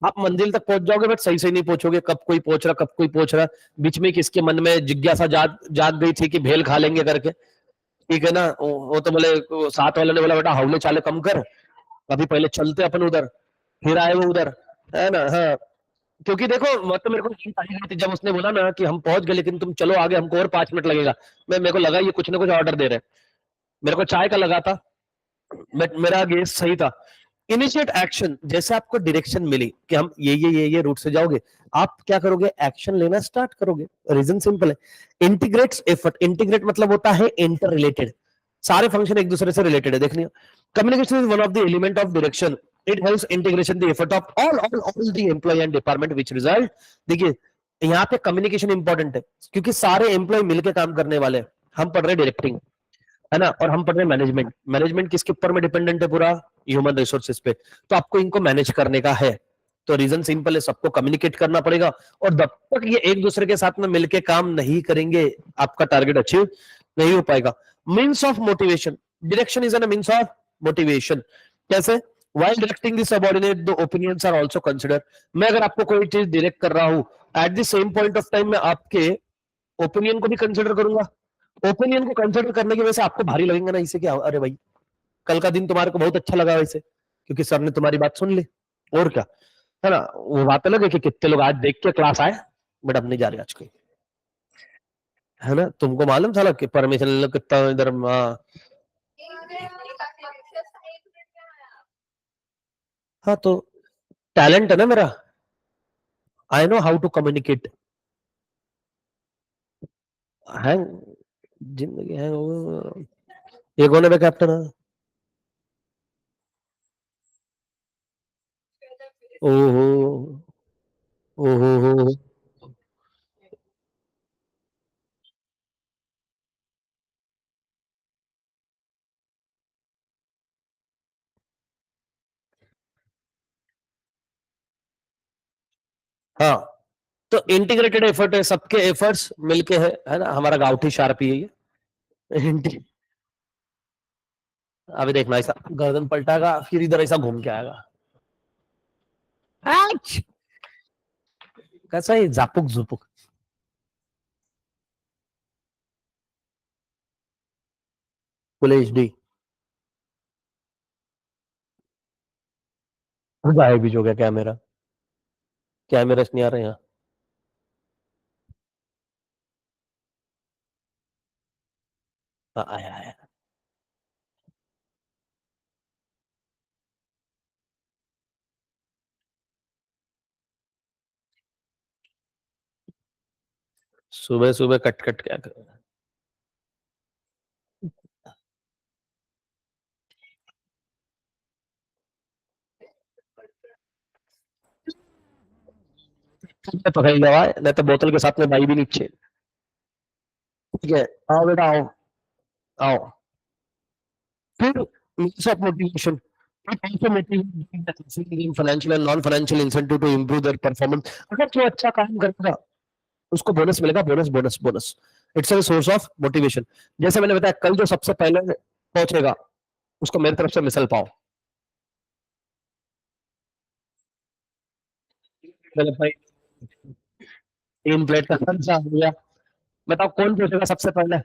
आप मंजिल तक पहुंच जाओगे, बट सही से नहीं पहुंचोगे। कब कोई पहुंच रहा, कब कोई पहुंच रहा, बीच में किसके मन में जिज्ञासा जाग जाग गई थी कि भेल खा लेंगे करके। ठीक है ना, वो तो बोले, साथ वाले ने बोला बेटा हौले चाले कम कर, अभी पहले चलते अपन उधर, फिर आए वो उधर, है ना। हाँ, क्योंकि देखो मतलब मेरे को नींद आई गई थी जब उसने बोला ना कि हम पहुंच गए लेकिन तुम चलो आगे, हमको और 5 मिनट लगेगा। मैं, मेरे को लगा ये कुछ ना कुछ ऑर्डर दे रहे हैं। मेरे को चाय का लगा था, बट मेरा गेस सही था। इनिशिएट एक्शन, जैसे आपको डायरेक्शन मिली कि हम ये रूट से जाओगे, आप क्या करोगे? एक्शन लेना स्टार्ट करोगे। रीजन सिंपल है, इंटीग्रेट्स एफर्ट। इंटीग्रेट मतलब होता है इंटर रिलेटेड, सारे फंक्शन एक दूसरे से रिलेटेड है। देखनिए, communication is one of the element of direction, it helps integration the effort of all the employee and department which result. देखिए यहाँ पे कम्युनिकेशन इंपॉर्टेंट है, क्योंकि सारे एम्प्लॉय मिलकर काम करने वाले हैं। हम पढ़ रहे हैं डायरेक्टिंग, है ना, और हम पढ़ रहे हैं मैनेजमेंट। मैनेजमेंट किसके ऊपर में डिपेंडेंट है? पूरा ह्यूमन रिसोर्सेज पे। तो आपको इनको मैनेज करने का है, तो रीजन सिंपल है, सबको कम्युनिकेट करना पड़ेगा। और जब तक ये एक दूसरे के साथ में मिलके काम नहीं करेंगे, आपका टारगेट अचीव नहीं हो पाएगा। Means of motivation, direction is an means of motivation. कैसे? while directing the subordinate the opinions are also considered। मैं अगर आपको कोई चीज डायरेक्ट कर रहा हूं, at the same point of time मैं आपके ओपिनियन को भी कंसिडर करूंगा। ओपिनियन को कंसिडर करने की वजह से आपको भारी लगेगा ना, इसे क्या, अरे भाई कल का दिन तुम्हारे को बहुत अच्छा लगा वैसे, क्योंकि सर ने तुम्हारी बात सुन ली, और क्या, है ना। वो बात अलग है कि कितने लोग आज देख के क्लास आए, बट अब नहीं जा रहे आज कोई, है ना। तुमको मालूम था कि परमिशन ले लो कितना इधर, हाँ तो टैलेंट है ना मेरा, I know how to communicate. है, जिंदगी है ये कौन है कैप्टन? ओहो, ओहो हो, हाँ, तो इंटीग्रेटेड एफर्ट है, सबके एफर्ट्स मिलके है ना, हमारा गाउठी शार्पी है ये। अभी देखना, ऐसा गर्दन पलटाएगा फिर इधर ऐसा घूम के आएगा। आच! कैसा है, झापुक झुपुक। फुल एचडी गायब भी हो गया कैमरा, कैमरा नहीं आ रहे यहाँ। आया आया। सुबह सुबह कट कट क्या कर। पकड़ लिया है, नहीं तो बोतल के साथ में भाई भी नीचे। ठीक है, आओ बेटा आओ, आओ। फिर means of motivation, financial and non financial incentive to improve their performance. अगर जो अच्छा काम करेगा उसको बोनस मिलेगा, bonus bonus bonus. It's a source of motivation. जैसे मैंने बताया, कल जो सबसे पहले पहुंचेगा उसको मेरी तरफ से मिसल पाओ। मैंने भाई 3 प्लेट का खर्चा हो गया। बताओ कौन पहुंचेगा सबसे पहले,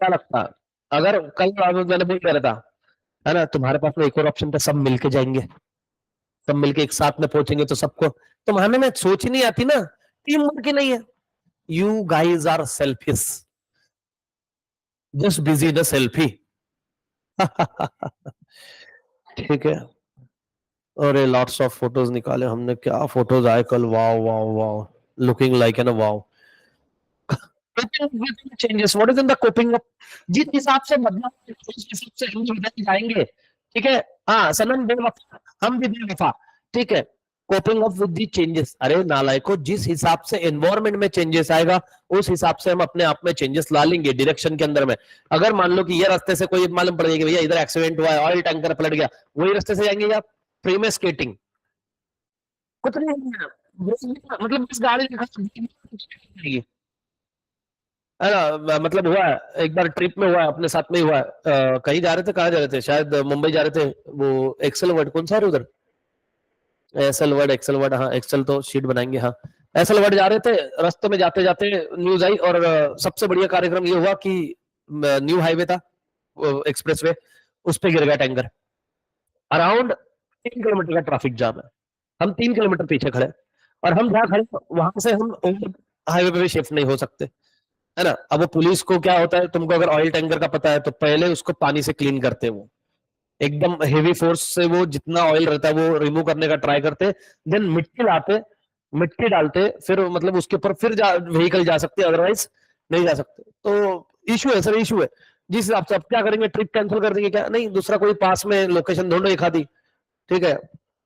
क्या लगता है? अगर कल मैंने वही कह रहा था, है ना, तुम्हारे पास में एक और ऑप्शन था, सब मिलके जाएंगे, सब मिलके एक साथ में पहुंचेंगे तो सबको, तुम्हारे में सोच ही नहीं आती ना, टीम वर्क ही नहीं है। You guys are selfish, just busy the selfie. ठीक है। और लॉट्स ऑफ फोटोज निकाले हमने, क्या फोटोज आए कल, wow wow wow, looking like an wow. Changes, what is in the coping up, जिस हिसाब से बदलाव उस हिसाब से हम बदल जाएंगे। ठीक है। हाँ सनम बेवफा, हम भी बेवफा। ठीक है। Coping up with the changes, अरे नालायको, जिस हिसाब से एनवायरमेंट में चेंजेस आएगा उस हिसाब से हम अपने आप में चेंजेस ला लेंगे डायरेक्शन के अंदर में। अगर मान लो कि ये रास्ते से कोई मालूम पड़ गया कि भैया इधर एक्सीडेंट हुआ है, ऑयल टैंकर पलट गया, वही रास्ते से जाएंगे आप, फ्री में स्केटिंग, कुछ नहीं है। मतलब इस गाड़ी है ना, मतलब हुआ है एक बार, ट्रिप में हुआ है, अपने साथ में ही हुआ है। कहीं जा रहे थे, कहाँ जा रहे थे, शायद मुंबई जा रहे थे। वो एक्सेल वर्ड कौन सा है उधर, एसएल वर्ड, एक्सेल वर्ड, हाँ एक्सेल तो शीट बनाएंगे, हाँ एसएल वर्ड जा रहे थे। रास्ते में जाते जाते न्यूज आई, और सबसे बढ़िया कार्यक्रम ये हुआ कि न्यू हाईवे था, एक्सप्रेस वे, उस पे गिर गया टैंकर। अराउंड 3 किलोमीटर का ट्रैफिक जाम है, हम 3 किलोमीटर पीछे खड़े, और हम जहाँ खड़े वहां से हम हाईवे पे भी शिफ्ट नहीं हो सकते, है ना। अब वो पुलिस को क्या होता है, तुमको अगर ऑयल टैंकर का पता है तो पहले उसको पानी से क्लीन करते हैं, वो एकदम हेवी फोर्स से वो जितना ऑयल रहता है वो रिमूव करने का ट्राई करते, देन मिट्टी लाते, मिट्टी डालते, फिर मतलब उसके ऊपर फिर व्हीकल जा सकते, अदरवाइज नहीं जा सकते। तो इशू है सर, इशू है। जिस हिसाब से अब क्या करेंगे, ट्रिप कैंसिल कर देंगे क्या, नहीं दूसरा कोई पास में लोकेशन ढूंढो एक आधी, ठीक है,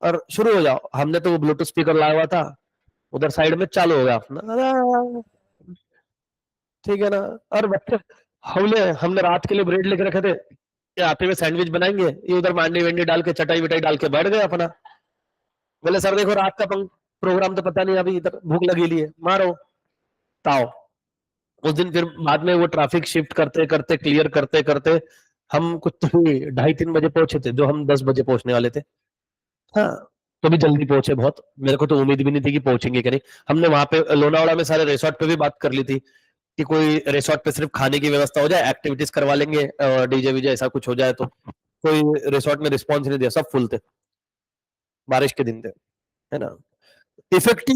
और शुरू हो जाओ। हमने तो वो ब्लूटूथ स्पीकर लाया हुआ था, उधर साइड में चालू हो गया अपना, अरे ठीक है ना। और बच्चे हमने हमने रात के लिए ब्रेड लेके रखे थे, ये आते हुए सैंडविच बनाएंगे, ये उधर मांडी वेंडी डाल के चटाई विटाई डाल के बैठ गए अपना। बोले सर देखो रात का प्रोग्राम तो पता नहीं, अभी इधर भूख लगी ली है, मारो ताओ। उस दिन फिर बाद में वो ट्रैफिक शिफ्ट करते करते, क्लियर करते करते, हम कुछ तो 2:30-3 बजे पहुंचे थे, जो हम 10 बजे पहुंचने वाले थे। हाँ, तो भी जल्दी पहुंचे बहुत, मेरे को तो उम्मीद भी नहीं थी कि पहुंचेंगे कि नहीं। हमने वहां पे लोनावाड़ा में सारे रिसोर्ट पे भी बात कर ली थी कि कोई रिसोर्ट पे सिर्फ खाने की व्यवस्था हो जाए, एक्टिविटीज करवा लेंगे, डीजे वीजे ऐसा कुछ हो जाए तो। कोई रिसोर्ट में रिस्पॉन्स नहीं दिया, सब फुल थे, बारिश के दिन थे, है ना। इफेक्टिव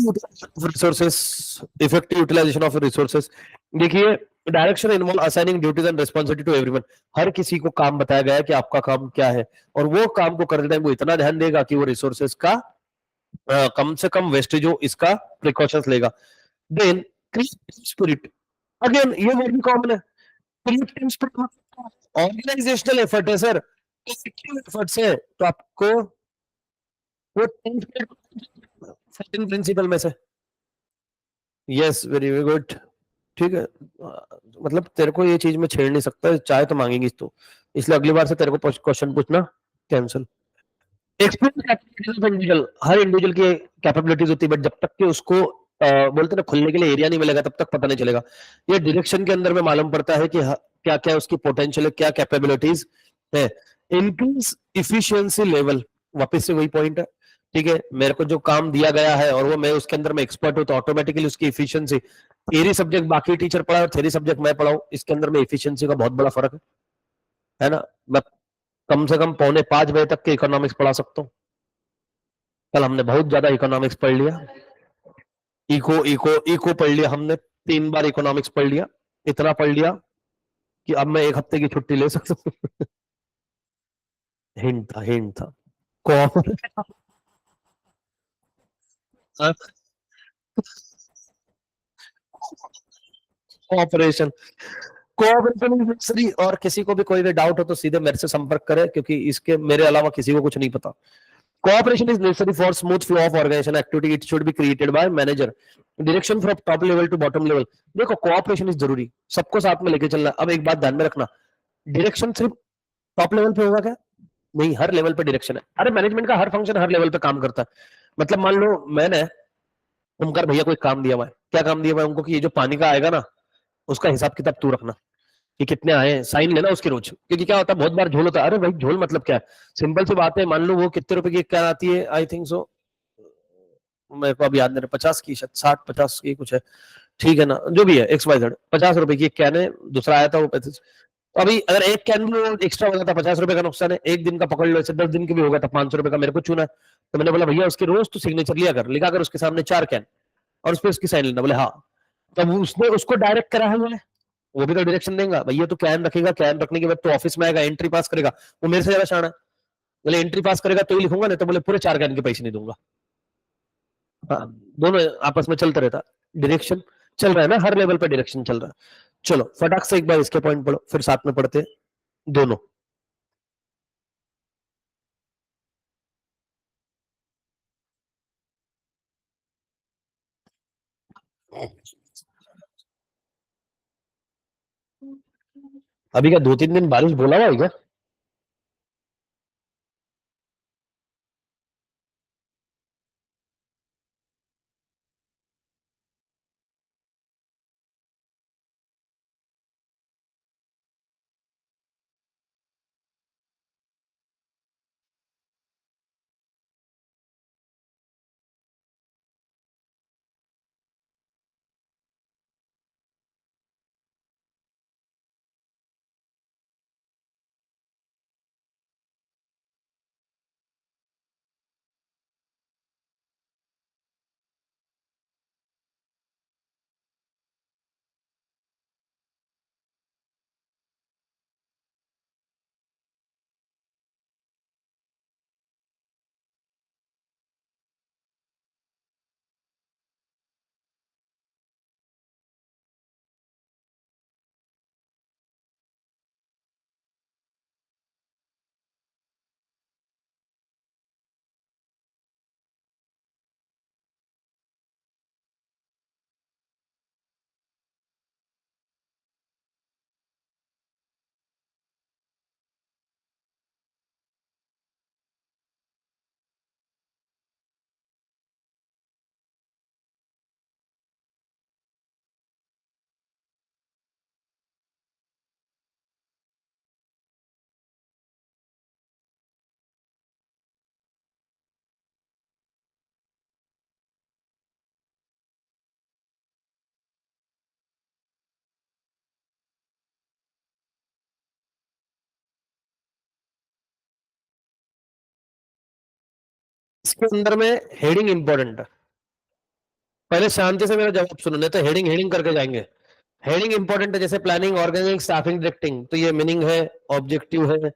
यूटिलाइजेशन ऑफ रिसोर्सेस, देखिए, direction involve assigning duties and responsibility to everyone. हर किसी को काम बताया गया है कि आपका काम क्या है, और वो काम को करने टाइम वो इतना ध्यान देगा कि वो रिसोर्सेज का कम से कम वेस्टेज हो, इसका प्रिकॉशंस लेगा। देन स्पिरिट, अगेन ये वर्ड भी कॉमन है, क्रिएटिव स्पिरिट ऑर्गेनाइजेशनल एफर्ट है सर, कलेक्टिव एफर्ट्स है, तो आपको वो 14 प्रिंसिपल में से, यस वेरी वेरी गुड। ठीक है, मतलब तेरे को ये चीज में छेड़ नहीं सकता, चाहे तो मांगेंगी तो, इसलिए अगली बार से तेरे को क्वेश्चन पूछना कैंसिल। इंडिविजुअल, हर इंडिविजुअल की कैपेबिलिटीज होती है, बट जब तक कि उसको बोलते ना खुलने के लिए एरिया नहीं मिलेगा तब तक पता नहीं चलेगा। ये डायरेक्शन के अंदर में मालूम पड़ता है कि क्या क्या उसकी पोटेंशियल है, क्या कैपेबिलिटीज है। इंक्रीज इफिशियंसी लेवल, वापस से वही पॉइंट है, ठीक है। मेरे को जो काम दिया गया है और वो मैं उसके अंदर में एक्सपर्ट हूं, तो ऑटोमेटिकली उसकी इफिशियंसी, थियरी सब्जेक्ट बाकी टीचर पढ़ा और थियरी सब्जेक्ट मैं पढ़ाऊं, इसके अंदर में इफिशियंसी का बहुत बड़ा फर्क है ना। मैं कम से कम 4:45 बजे तक के इकोनॉमिक्स पढ़ा सकता हूँ। कल हमने बहुत ज्यादा इकोनॉमिक्स पढ़ लिया, इको इको इको पढ़ लिया हमने, 3 बार इकोनॉमिक्स पढ़ लिया, इतना पढ़ लिया कि अब मैं 1 हफ्ते की छुट्टी ले सकता हूँ। हिंट था, हिंट था। Cooperation, cooperation is necessary. और किसी को भी कोई भी डाउट हो तो सीधे मेरे से संपर्क करें, क्योंकि इसके मेरे अलावा किसी को कुछ नहीं पता। Cooperation is necessary for smooth flow of organization activity. It should be created by manager. Direction from top level to bottom level. देखो कोऑपरेशन इज जरूरी, सबको साथ में लेके चलना। अब एक बात ध्यान में रखना, डायरेक्शन सिर्फ टॉप लेवल पे होगा क्या? नहीं, हर लेवल पे डायरेक्शन है। अरे मैनेजमेंट का हर फंक्शन हर लेवल पे काम करता है। मतलब मान लो मैंने ओमकार भैया को एक काम दिया हुआ है, क्या काम दिया हुआ है उनको कि ये जो पानी का आएगा ना, उसका हिसाब किताब तू रखना कि कितने आए, साइन लेना उसके रोज। क्योंकि क्या होता है बहुत बार झोल होता है। अरे भाई झोल मतलब क्या है, सिंपल सी बात है। मान लो वो कितने रुपए की क्या आती है, आई थिंक सो, मेरे को अब याद नहीं, 50 की, शायद 60-50 की कुछ है, ठीक है ना, जो भी है XYZ, 50 रुपए की एक कैन है, दूसरा आया था वो 35। तो अभी अगर एक कैन भी एक्स्ट्रा हो जाता, 50 रुपए का नुकसान है। एक दिन का पकड़ लो, ऐसे 10 दिन की भी होगा तो 500 रुपए का मेरे को चुना है। तो मैंने बोला भैया उसके रोज तो सिग्नेचर लिया कर, लिखा कर उसके सामने 4 कैन और उस पर उसकी साइन लेना। बोले हाँ। तब उसने उसको डायरेक्ट करा हुआ है, वो भी तो डायरेक्शन देगा, भैया तो कैन रखेगा, कैन रखने के बाद तो ऑफिस में आएगा, एंट्री पास करेगा। वो मेरे से ज्यादा शान है। बोले एंट्री पास करेगा तो ही लिखूंगा, नहीं तो बोले पूरे 4 कैन के पैसे नहीं दूंगा। हाँ, दोनों आपस में चलता रहता। डायरेक्शन चल रहा है ना, हर लेवल पे डायरेक्शन चल रहा है। चलो फटाक से एक बार इसके पॉइंट पढ़ो, फिर साथ में पढ़ते दोनों। अभी क्या 2-3 दिन बारिश बोला हुआ है क्या? इसके अंदर में हेडिंग इंपॉर्टेंट है। पहले शांति से मेरा जवाब सुनो, नहीं तो हेडिंग हेडिंग करके जाएंगे। हेडिंग इंपॉर्टेंट है, जैसे प्लानिंग, ऑर्गेनाइजिंग, स्टाफिंग, डायरेक्टिंग, तो ये मीनिंग है, ऑब्जेक्टिव है,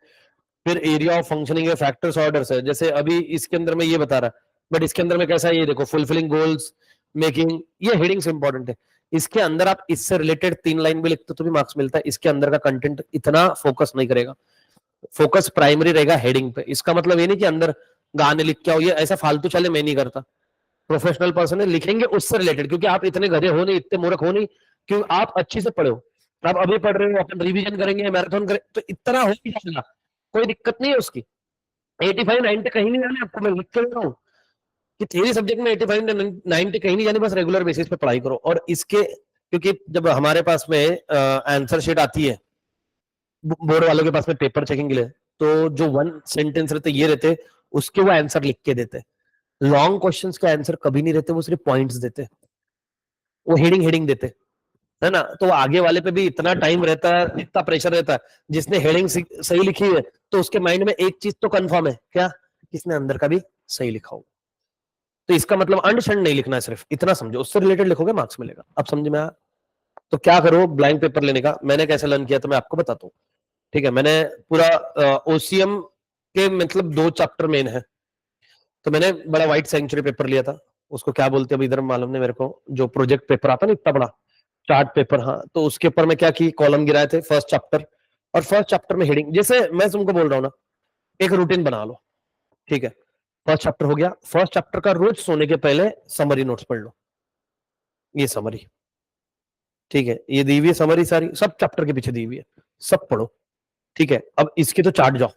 फिर एरिया ऑफ फंक्शनिंग है, फैक्टर्स, ऑर्डर्स है। जैसे अभी इसके अंदर में ये बता रहा है, बट इसके अंदर में कैसा है ये देखो, फुलफिलिंग गोल्स, मेकिंग, ये हेडिंग्स इंपॉर्टेंट है। इसके अंदर आप इससे रिलेटेड 3 लाइन भी लिखते तो भी मार्क्स मिलता है। इसके अंदर का कंटेंट इतना फोकस नहीं करेगा, फोकस प्राइमरी रहेगा हेडिंग पे। इसका मतलब ये नहीं कि अंदर गाने लिख के आओ, ये ऐसा फालतू चले मैं नहीं करता। प्रोफेशनल पर्सन है, लिखेंगे उससे रिलेटेड, क्योंकि आप इतने गधे हो नहीं, इतने मूर्ख हो नहीं, क्यों आप अच्छी से पढ़े हो। आप अभी पढ़ रहे हो, अपन रिवीजन करेंगे, मैराथन करें तो इतना हो ही जाएगा, कोई दिक्कत नहीं है उसकी। 85 90 कहीं नहीं जाने आपको, मैं लिख के दे रहा हूँ कि थ्योरी सब्जेक्ट में 85 90 कहीं नहीं जाने, बस रेगुलर बेसिस पे पढ़ाई करो। और इसके क्योंकि जब हमारे पास में आंसर शीट आती है बोर्ड वालों के पास में पेपर चेकिंग के लिए, तो जो वन सेंटेंस रहते ये रहते, उसके वो आंसर लिख के देते। लॉन्ग क्वेश्चंस के आंसर कभी नहीं रहते, वो सिर्फ पॉइंट्स देते, वो हेडिंग हेडिंग देते, है ना। तो आगे वाले पे भी इतना टाइम रहता है, इतना प्रेशर रहता है। जिसने हेडिंग सही लिखी है तो उसके माइंड में एक चीज तो कंफर्म है, क्या, किसने अंदर का भी सही लिखा हो। तो इसका मतलब अंड शंड नहीं लिखना है, सिर्फ इतना समझो, उससे रिलेटेड लिखोगे मार्क्स मिलेगा। अब समझ में आया? तो क्या करो ब्लैंक पेपर लेने का, मैंने कैसे लर्न किया तो मैं आपको बताता हूँ। ठीक है, मैंने पूरा ओसीएम के मतलब 2 चैप्टर मेन है, तो मैंने बड़ा व्हाइट सेंचुरी पेपर लिया था। उसको क्या बोलते हैं अभी इधर मालूम नहीं मेरे को, जो प्रोजेक्ट पेपर आता है ना इतना बड़ा चार्ट पेपर, हाँ। तो उसके ऊपर मैं क्या की, कॉलम गिराए थे फर्स्ट चैप्टर, और फर्स्ट चैप्टर में हेडिंग, जैसे मैं तुमको बोल रहा हूँ ना, एक रूटीन बना लो। ठीक है, फर्स्ट चैप्टर हो गया, फर्स्ट चैप्टर का रोज सोने के पहले समरी नोट्स पढ़ लो, ये समरी। ठीक है, ये दी हुई है समरी, सारी सब चैप्टर के पीछे दी हुई है, सब पढ़ो। ठीक है, अब इसके तो चार्ट जाओ,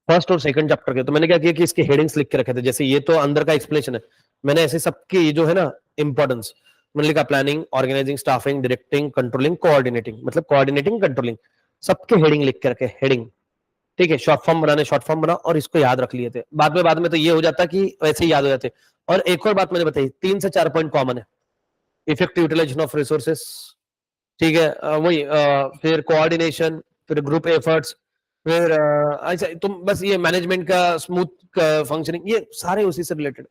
फर्स्ट और सेकंड चैप्टर के। तो मैंने क्या किया कि इसके हेडिंग्स लिख के रखे थे, जैसे ये तो अंदर का एक्सप्लेनेशन है, मैंने ऐसे सबके ये जो है ना इंपॉर्टेंस, मैंने लिखा planning, organising, staffing, directing, controlling, coordinating, मतलब कोऑर्डिनेटिंग, कंट्रोलिंग, सबके हेडिंग लिख के रखे, हेडिंग। ठीक है, शॉर्ट फॉर्म बनाने, शॉर्ट फॉर्म बना और इसको याद रख लिए थे। बाद में तो ये हो जाता कि वैसे ही याद हो जाते। और एक और बात मैंने बताई, 3 से 4 पॉइंट कॉमन है। इफेक्टिव यूटिलाइजेशन ऑफ रिसोर्सेस, ठीक है, वही फिर कोऑर्डिनेशन, फिर ग्रुप एफर्ट्स, फिर अच्छा तुम बस ये मैनेजमेंट का स्मूथ फंक्शनिंग, ये सारे उसी से रिलेटेड।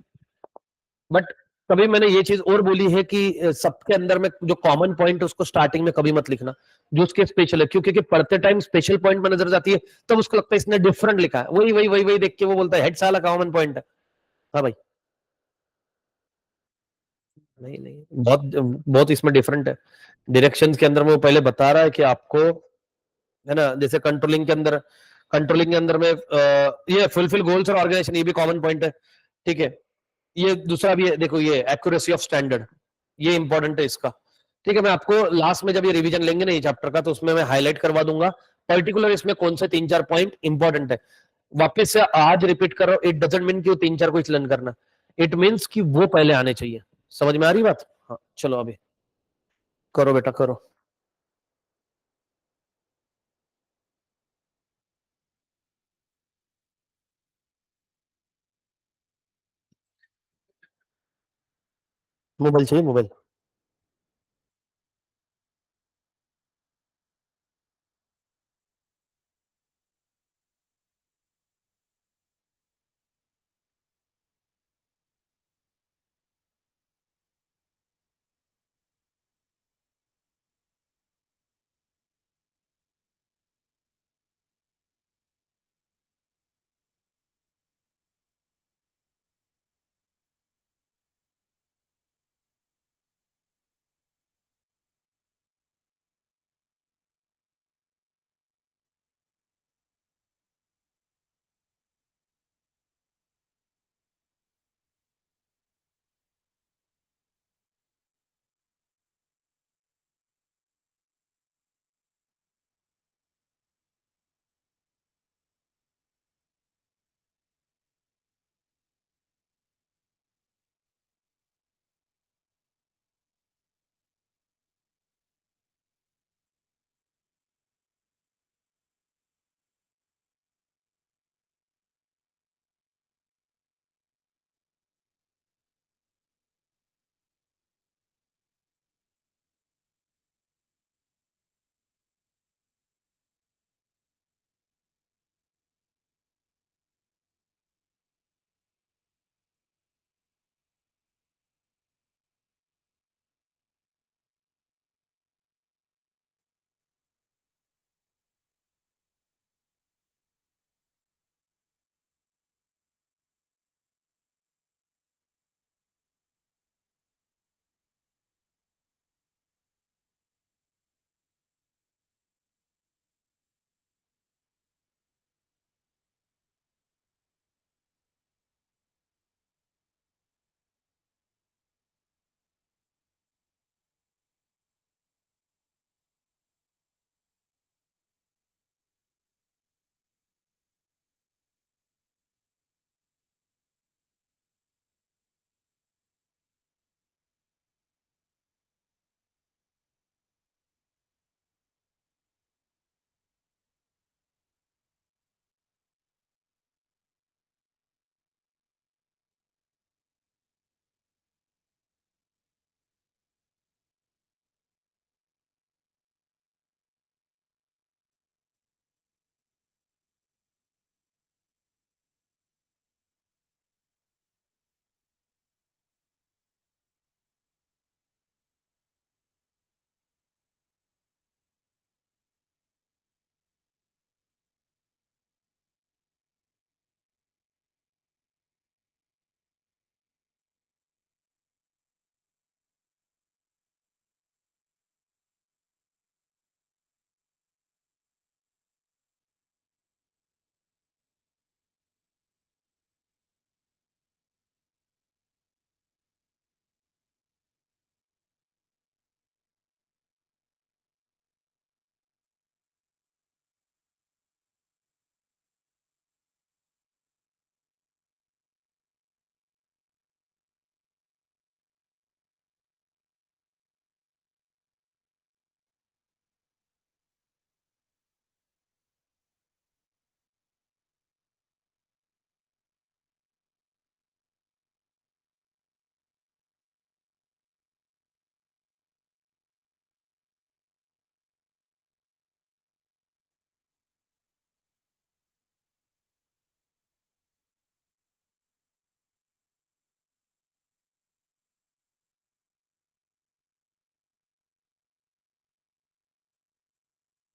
बट कभी मैंने ये चीज और बोली है कि सबके अंदर में जो कॉमन पॉइंट है उसको स्टार्टिंग में कभी मत लिखना, जो उसके स्पेशल है, क्योंकि पढ़ते टाइम स्पेशल पॉइंट में नजर जाती है, तब उसको लगता है इसने डिफरेंट लिखा है, वही वही वही वही देख के वो बोलता है हेड साला कॉमन पॉइंट है। हाँ भाई, नहीं नहीं, बहुत बहुत इसमें डिफरेंट है। डायरेक्शन के अंदर में वो पहले बता रहा है कि आपको, है ना, जैसे कंट्रोलिंग के अंदर में ये फुलफिल गोल्स और ऑर्गेनाइजेशन, ये भी कॉमन पॉइंट है। ठीक है, ये दूसरा भी है, देखो ये एक्यूरेसी ऑफ स्टैंडर्ड, ये इंपॉर्टेंट है इसका। ठीक है, मैं आपको लास्ट में जब ये रिवीजन लेंगे ना ये चैप्टर का, तो उसमें मैं हाईलाइट करवा दूंगा पर्टिकुलर इसमें कौन से 3 4 पॉइंट इंपॉर्टेंट है। वापस से आज रिपीट कर रहा हूं, इट डजेंट मीन कि वो 3 4 को लर्न करना, इट मीन्स कि वो पहले आने चाहिए। समझ में आ रही बात? हाँ चलो अभी करो बेटा करो। मोबाइल चाहिए, मोबाइल।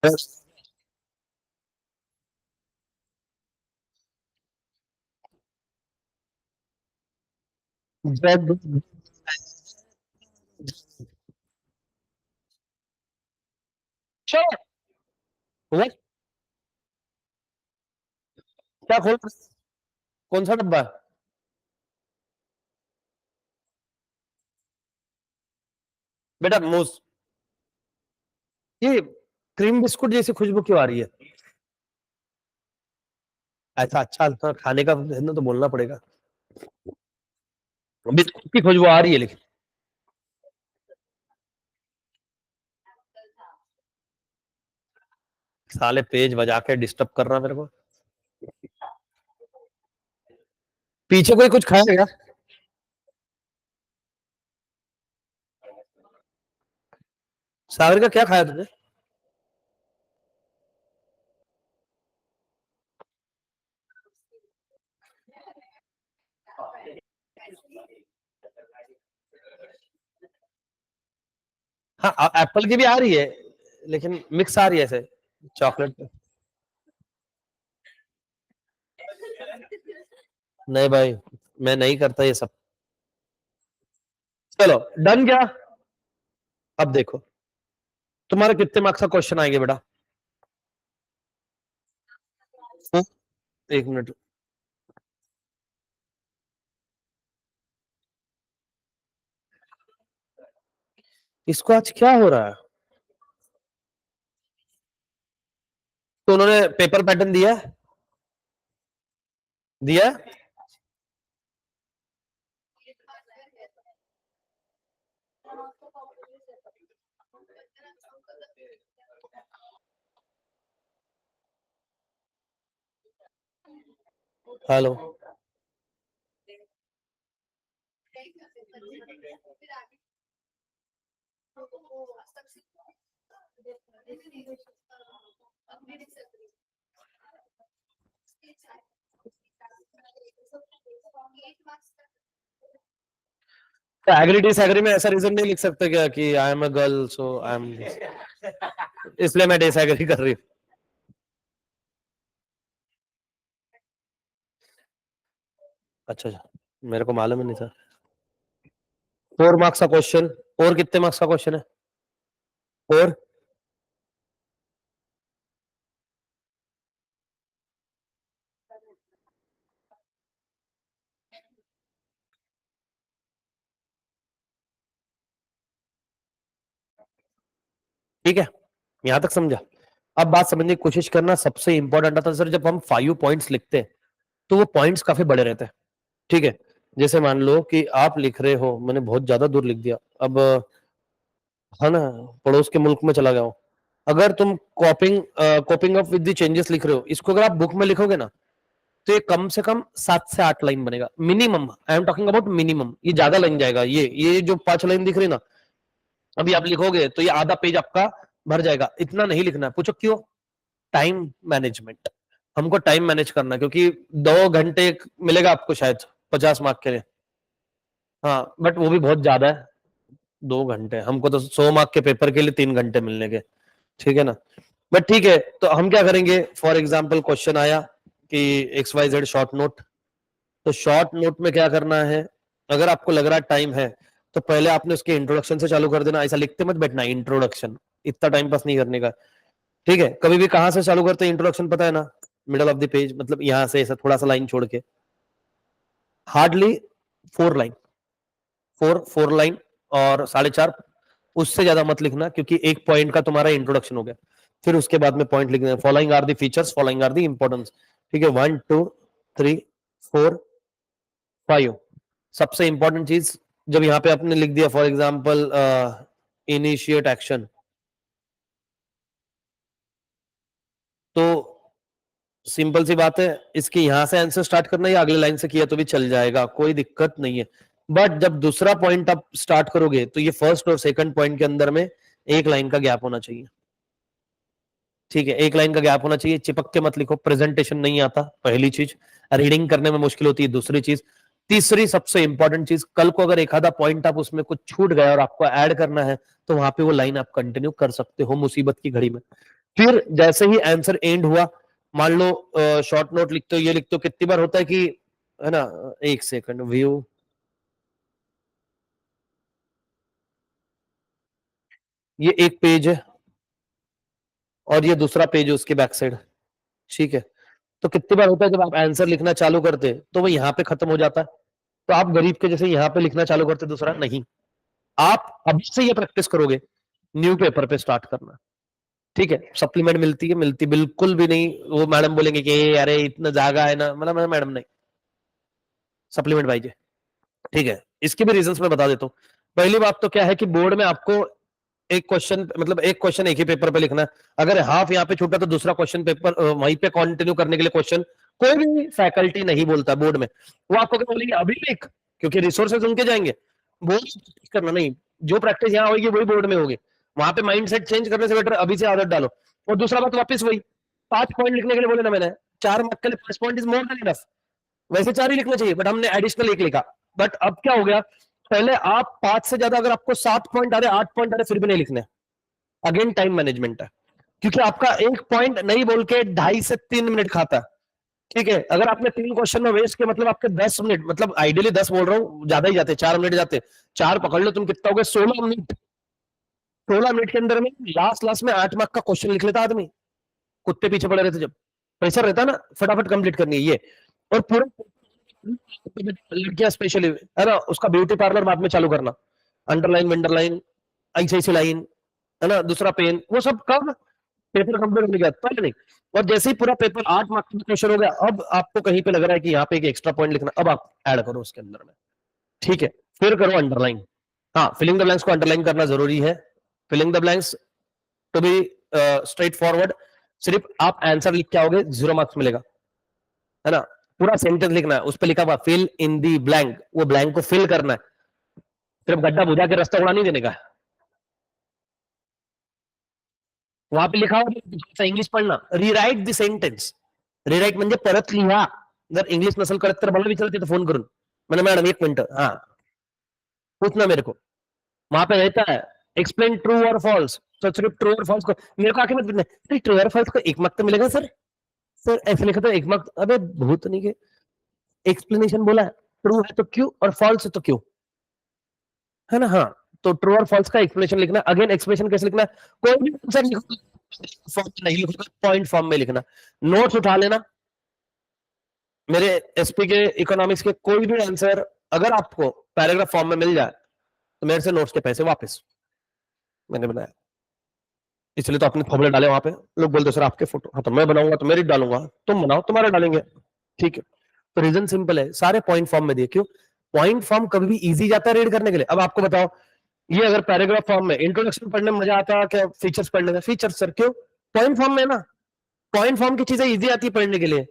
चलो, what? क्या खोल, कौन सा डब्बा है? बेटा मूस, ये क्रीम बिस्कुट जैसी खुशबू क्यों आ रही है? ऐसा अच्छा अच्छा खाने का है ना, तो बोलना पड़ेगा। बिस्कुट की खुशबू आ रही है, लेकिन साले पेज बजा के डिस्टर्ब कर रहा मेरे को। पीछे कोई कुछ खाया क्या? सागर का क्या खाया तुमने? हाँ, एप्पल की भी आ रही है, लेकिन मिक्स आ रही है ऐसे, चॉकलेट। नहीं भाई, मैं नहीं करता ये सब। चलो, डन क्या? अब देखो, तुम्हारे कितने मार्क्स का क्वेश्चन आएंगे बेटा? हाँ? एक मिनट। इसको आज क्या हो रहा है? तो उन्होंने पेपर पैटर्न दिया है? दिया है? हेलो। एग्री डिसएग्री में ऐसा रीजन नहीं लिख सकते क्या कि I am a girl so I am, इसलिए मैं डिसएग्री कर रही हूँ। अच्छा अच्छा, मेरे को मालूम ही नहीं था। 4 मार्क्स का क्वेश्चन। और कितने मार्क्स का क्वेश्चन है? और ठीक है, यहां तक समझा। अब बात समझने की कोशिश करना, सबसे इंपॉर्टेंट आता है सर, जब हम 5 पॉइंट्स लिखते हैं तो वो पॉइंट्स काफी बड़े रहते हैं। ठीक है, जैसे मान लो कि आप लिख रहे हो, मैंने बहुत ज्यादा दूर लिख दिया, अब है ना, पड़ोस के मुल्क में चला गया हूं। अगर तुम कॉपिंग अप विद द चेंजेस लिख रहे हो, इसको अगर आप बुक में लिखोगे ना, तो ये कम से कम 7 से 8 लाइन बनेगा minimum. I am talking about minimum, ये ज्यादा लाइन जाएगा। ये जो 5 लाइन दिख रही है ना, अभी आप लिखोगे तो ये आधा पेज आपका भर जाएगा। इतना नहीं लिखना है। पूछो क्यों? Time management. हमको टाइम मैनेज करना है, क्योंकि 2 घंटे मिलेगा आपको शायद 50 मार्क के लिए। हाँ, बट वो भी बहुत ज्यादा है। 2 घंटे, हमको तो 100 मार्क के पेपर के लिए 3 घंटे मिलने के। ठीक है ना? बट ठीक है, तो हम क्या करेंगे, फॉर एग्जाम्पल क्वेश्चन आया कि XYZ शॉर्ट नोट, तो शॉर्ट नोट में क्या करना है? अगर आपको लग रहा टाइम है, तो पहले आपने उसके इंट्रोडक्शन से चालू कर देना। ऐसा लिखते मत बैठना इंट्रोडक्शन, इतना टाइम पास नहीं करने का। ठीक है, कभी भी कहां से चालू करते हैं इंट्रोडक्शन, पता है ना? मिडल ऑफ द पेज, मतलब यहां से ऐसा थोड़ा सा लाइन छोड़ के, हार्डली 4 लाइन, 4 लाइन और 4.5, उससे ज्यादा मत लिखना, क्योंकि एक पॉइंट का तुम्हारा इंट्रोडक्शन हो गया। फिर उसके बाद में पॉइंट लिखना है, following are the features, following are the importance. ठीक है, 1 2 3 4 5, सबसे इंपॉर्टेंट चीज। जब यहाँ पे आपने लिख दिया फॉर एग्जाम्पल इनिशिएट एक्शन, तो सिंपल सी बात है, इसके यहां से आंसर स्टार्ट करना या अगले लाइन से किया तो भी चल जाएगा, कोई दिक्कत नहीं है। बट जब दूसरा पॉइंट आप स्टार्ट करोगे, तो ये फर्स्ट और सेकंड पॉइंट के अंदर में 1 लाइन का गैप होना चाहिए। ठीक है, 1 लाइन का गैप होना चाहिए। चिपक के मत लिखो, प्रेजेंटेशन नहीं आता, पहली चीज। रीडिंग करने में मुश्किल होती है, दूसरी चीज। तीसरी सबसे इंपॉर्टेंट चीज, कल को अगर एक आधा पॉइंट आप उसमें कुछ छूट गया और आपको ऐड करना है, तो वहां पे वो लाइन आप कंटिन्यू कर सकते हो मुसीबत की घड़ी में। फिर जैसे ही आंसर एंड हुआ, मान लो शॉर्ट नोट लिखते हो, ये लिखते हो, कितनी बार होता है कि, है ना, एक सेकंड, व्यू, ये एक पेज है और ये दूसरा पेज है उसके बैक साइड, ठीक है। तो कितनी बार होता है जब आप आंसर लिखना चालू करते तो वो यहाँ पे खत्म हो जाता है, तो आप गरीब के जैसे यहाँ पे लिखना चालू करते, दूसरा नहीं, आप अभी से ये प्रैक्टिस करोगे, न्यू पेपर पे स्टार्ट करना, ठीक है। सप्लीमेंट मिलती है, मिलती बिल्कुल भी नहीं, वो मैडम बोलेंगे कि अरे इतना जागा है ना, मतलब मैडम नहीं, सप्लीमेंट भाई, ठीक है। इसके भी रीजंस मैं बता देता हूँ। पहली बात तो क्या है कि बोर्ड में आपको एक क्वेश्चन, मतलब एक क्वेश्चन एक ही पेपर पे लिखना है, अगर हाफ यहाँ पे छूटा तो दूसरा क्वेश्चन पेपर वहीं पे कंटिन्यू करने के लिए क्वेश्चन कोई भी फैकल्टी नहीं बोलता बोर्ड में, वो आपको क्या बोलेंगे, अभी लिख, क्योंकि रिसोर्सेज उनके जाएंगे, बोर्ड करना नहीं, जो प्रैक्टिस यहाँ होगी वही बोर्ड में होगी, वहां पे माइंड सेट चेंज करने से बेटर अभी से आदत डालो। और दूसरा बात वापस वही, 5 पॉइंट लिखने के लिए बोले ना मैंने, 4 मार्क के लिए 5 point is more than enough, वैसे 4 ही लिखना चाहिए, बट हमने एडिशनल एक लिखा। बट अब क्या हो गया, पहले आप 5 से ज्यादा, अगर आपको 7 पॉइंट आ रहे, 8 पॉइंट आ रहे, फिर भी नहीं लिखने, अगेन टाइम मैनेजमेंट है, क्योंकि आपका एक पॉइंट नहीं बोल के 2.5 से 3 मिनट खाता है, ठीक है। अगर आपने 3 क्वेश्चन में वेस्ट किया, मतलब आपके 10 मिनट, मतलब आइडियली 10 बोल रहा हूँ, ज्यादा ही जाते, 4 मिनट जाते, 4 पकड़ लो, तुम कितना हो गया, 16 मिनट, 16 मिनट के अंदर में लास्ट लास्ट में 8 मार्क का क्वेश्चन लिख लेता आदमी, कुत्ते पीछे पड़े रहते, जब प्रेशर रहता ना, फटाफट कंप्लीट करनी है ये। और पूरा लड़कियां स्पेशली, है ना, उसका ब्यूटी पार्लर बाद में चालू करना, अंडरलाइन विंडरलाइन, ऐसी लाइन, है ना, दूसरा पेन, वो सब कब पेपर कंप्लीट होने के बाद, पहले नहीं। और जैसे ही पूरा पेपर 8 मार्क का क्वेश्चन हो गया, अब आपको कहीं पे लग रहा है कि यहाँ पे एक एक्स्ट्रा पॉइंट लिखना, अब आप ऐड करो उसके अंदर में, ठीक है। फिर करो अंडरलाइन, हाँ, फिलिंग द ब्लैंक्स को अंडरलाइन करना जरूरी है, filling the blanks to be straightforward, सिर्फ आप आंसर लिख के आओगे 0 मार्क्स मिलेगा, है ना। पूरा सेंटेंस लिखना है, उस पर लिखा हुआ फिल इन दी ब्लैंक, वो ब्लैंक को फिल करना है, सिर्फ गड्ढा बुझा के रास्ता उड़ा नहीं देने का। वहां पे लिखा हुआ इंग्लिश पढ़ना, रिराइट द सेंटेन्स, रिराइट म्हणजे परत लिहा, जर इंग्लिश नसेल कळत तर मला विचारते, फोन करून, मैंने मैडम 1 मिनट, हाँ पूछना मेरे को, वहां पे रहता है एक्सप्लेन ट्रू और फॉल्स, तो सिर्फ ट्रू और फॉल्स को मेरे को आके मत पूछना, ट्रू और फॉल्स को 1 मार्क तो मिलेगा सर, सर ऐसे लिखा था 1 मार्क, अबे भूत नहीं के एक्सप्लेनेशन बोला है, ट्रू है तो क्यों और फॉल्स है तो क्यों, है ना, हाँ। तो ट्रू और फॉल्स का एक्सप्लेनेशन लिखना, अगेन एक्सप्लेनेशन कैसे लिखना है, कोई भी आंसर लिखो, फॉर्म नहीं लिखो, पॉइंट फॉर्म में लिखना, नोट्स उठा लेना, मेरे एसपी के इकोनॉमिक्स के कोई भी आंसर अगर आपको पैराग्राफ फॉर्म में मिल जाए तो मेरे से नोट्स के पैसे वापस, मैंने बनाया, इसलिए तो अपने थोबड़े डाले वहां पे, लोग बोलते सर आपके फोटो, हाँ तो मैं बनाऊंगा तो मेरी डालूंगा, तुम बनाओ तुम्हारा डालेंगे, ठीक है। तो रीजन सिंपल है, सारे पॉइंट फॉर्म में दिए, क्यों, पॉइंट फॉर्म कभी भी इजी जाता है रीड करने के लिए। अब आपको बताओ, ये अगर पैराग्राफ फॉर्म में, इंट्रोडक्शन पढ़ने में मजा आता है क्या फीचर्स पढ़ने में, फीचर्स सर क्यों, पॉइंट फॉर्म में ना, पॉइंट फॉर्म की चीजें इजी आती है पढ़ने के लिए,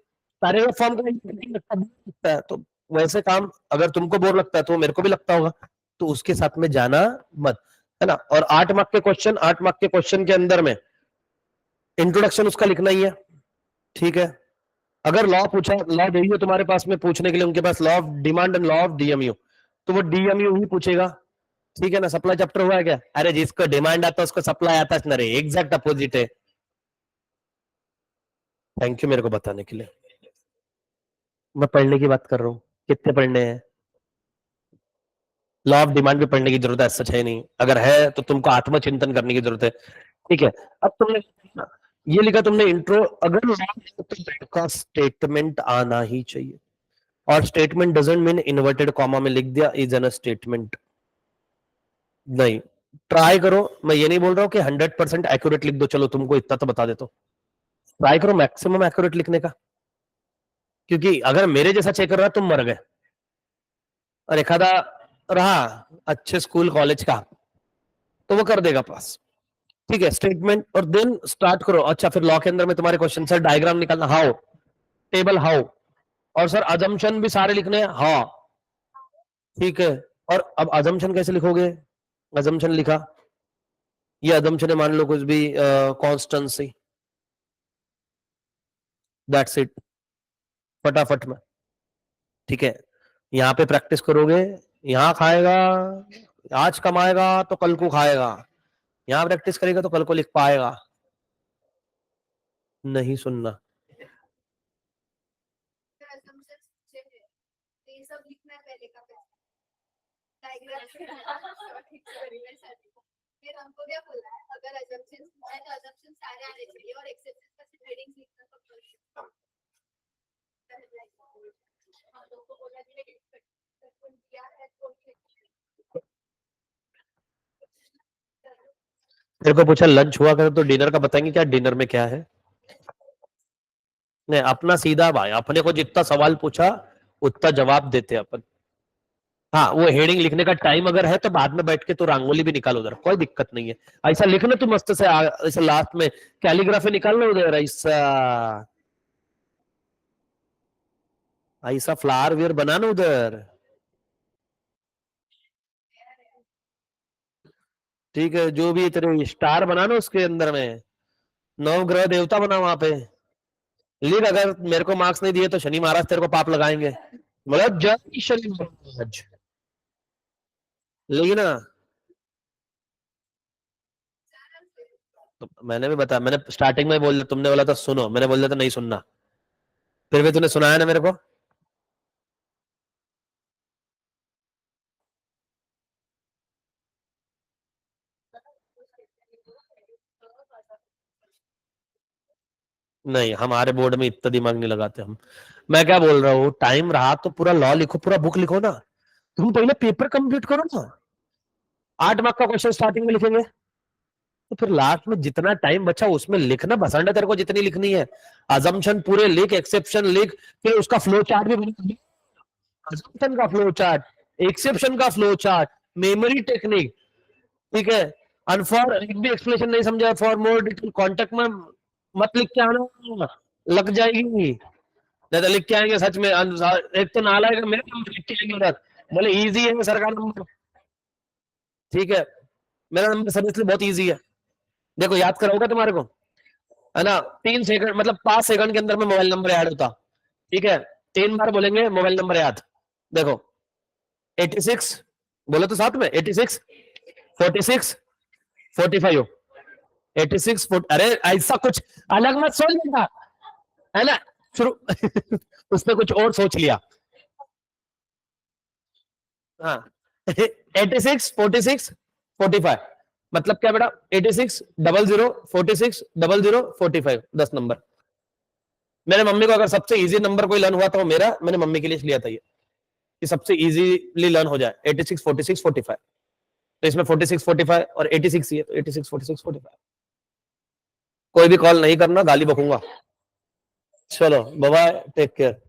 पैराग्राफ फॉर्म का लगता है, तो वैसे काम अगर तुमको बोर लगता है तो मेरे को भी लगता होगा, तो उसके साथ में जाना मत, है ना। और 8 मार्क के क्वेश्चन, 8 मार्क के क्वेश्चन के अंदर में इंट्रोडक्शन उसका लिखना ही है, ठीक है। अगर लॉ पूछा, लॉ दे दिए तुम्हारे पास में पूछने के लिए, उनके पास law of demand and law of DMU, तो वो डीएमयू ही पूछेगा, ठीक है ना। सप्लाई चैप्टर हुआ है क्या, अरे जिसको डिमांड आता है उसको सप्लाई आता है ना रे, एग्जैक्ट अपोजिट है। थैंक यू मेरे को बताने के लिए, मैं पढ़ने की बात कर रहा हूँ, कितने पढ़ने हैं, लॉ ऑफ डिमांड भी पढ़ने की जरूरत है, सच है नहीं, अगर है तो तुमको आत्मचिंतन करने की जरूरत है, ठीक है। अब तुमने ये लिखा, तुमने इंट्रो, अगर लॉ का स्टेटमेंट आना ही चाहिए, और statement doesn't mean inverted comma में लिख दिया इज एन स्टेटमेंट, नहीं, ट्राई करो, मैं ये नहीं बोल रहा हूँ कि 100% एक्यूरेट लिख दो, चलो तुमको इतना तो बता देता हूँ, ट्राई करो मैक्सिमम एक्यूरेट लिखने का, क्योंकि अगर मेरे जैसा चेक कर रहा तुम मर गए, और एखादा रहा अच्छे स्कूल कॉलेज का तो वो कर देगा पास, ठीक है। स्टेटमेंट और देन स्टार्ट करो, अच्छा फिर लॉ के अंदर में तुम्हारे क्वेश्चन, सर डायग्राम निकालना, हाउ, टेबल हाउ, और सर अजम्पशन भी सारे लिखने हैं, हाँ, ठीक है। और अब अजम्पशन कैसे लिखोगे, अजम्पशन लिखा, ये अजम्पशन है, मान लो कुछ भी कॉन्स्टेंसी, दैट्स इट, फटाफट में, ठीक है। यहाँ पे प्रैक्टिस करोगे, यहाँ खाएगा, आज कमाएगा तो कल को खाएगा, यहाँ प्रैक्टिस करेगा तो कल को लिख पाएगा, नहीं सुनना। फिर हमको क्या बोलना है, अगर assumptions है तो assumptions सारे आने चाहिए और exceptions का सिर्फ headings लिखना तो हम लोग को बोला कि दिया है तो तेरे को पूछा लंच हुआ कर तो डिनर का बताएंगे क्या, डिनर में क्या है? नहीं, अपना सीधा भाई, अपने को जितना सवाल पूछा उतना जवाब देते अपन। हाँ, वो हेडिंग लिखने का टाइम अगर है तो बाद में बैठ के तो रंगोली भी निकाल उधर, कोई दिक्कत नहीं है। ऐसा लिखना तू मस्त से ऐसा लास्ट में कैलीग्राफी निकालना उधर, ऐसा ऐसा फ्लावर वियर बनाना उधर। ठीक है, जो भी तेरे स्टार बनाना उसके अंदर में, नौ ग्रह देवता बना वहां पे। लिख, अगर मेरे को मार्क्स नहीं दिए तो शनि महाराज तेरे को पाप लगाएंगे, मतलब जय शनि महाराज। लेकिन ना, तो मैंने भी बताया, मैंने स्टार्टिंग में बोल दिया, तुमने बोला था सुनो, मैंने बोल दिया था नहीं सुनना, फिर भी तूने सुनाया ना मेरे को। नहीं, हमारे बोर्ड में इतना दिमाग नहीं लगाते हम। मैं क्या बोल रहा हूँ, टाइम रहा तो पूरा लॉ लिखो, पूरा बुक लिखो ना। तुम पहले पेपर कंप्लीट करो ना। 8 मार्क का क्वेश्चन स्टार्टिंग में लिखेंगे, तो फिर लास्ट में जितना टाइम बचा उसमें लिखना बसंड है तेरे को, जितनी लिखनी है। अजम्पशन पूरे लिख, एक्सेप्शन लिख, फिर उसका फ्लो चार्ट भी बना। अजम्पशन का फ्लो चार्ट, एक्सेप्शन का फ्लो चार्ट, मेमोरी टेक्निक, ठीक है। और फॉर एक भी एक्सप्लेनेशन नहीं समझा, फॉर मोर डिटेल कॉन्टेक्ट में मत लिख के आना, लग जाएगी। नहीं तो लिख के आएंगे सच में, एक तो नालायक मेरे नंबर लिख के आएंगे उधर, बोले इजी है सरकार नंबर। ठीक है, मेरा नंबर सब इसलिए बहुत इजी है। देखो याद करोगे तुम्हारे को, है ना, 3 सेकंड मतलब 5 सेकंड के अंदर में मोबाइल नंबर याद होता। ठीक है, 3 बार बोलेंगे मोबाइल नंबर याद। देखो 86, बोलो तो साथ में, 86 46 45, 86 अरे ऐसा कुछ अलग मत सोच लेना, है ना, शुरू उसने कुछ और सोच लिया। हाँ 86 46 45, मतलब क्या बेटा, 86 00 46 00 45, 10 नंबर। मेरे मम्मी को अगर सबसे इजी नंबर कोई लर्न हुआ था वो मेरा, मैंने मम्मी के लिए लिया था ये, कि सबसे इजीली लर्न हो जाए 86 46 45। तो इसमें 46 45 और 86 ही है, तो 86 46 45। कोई भी कॉल नहीं करना, गाली बकूंगा। चलो बाय बाय, टेक केयर।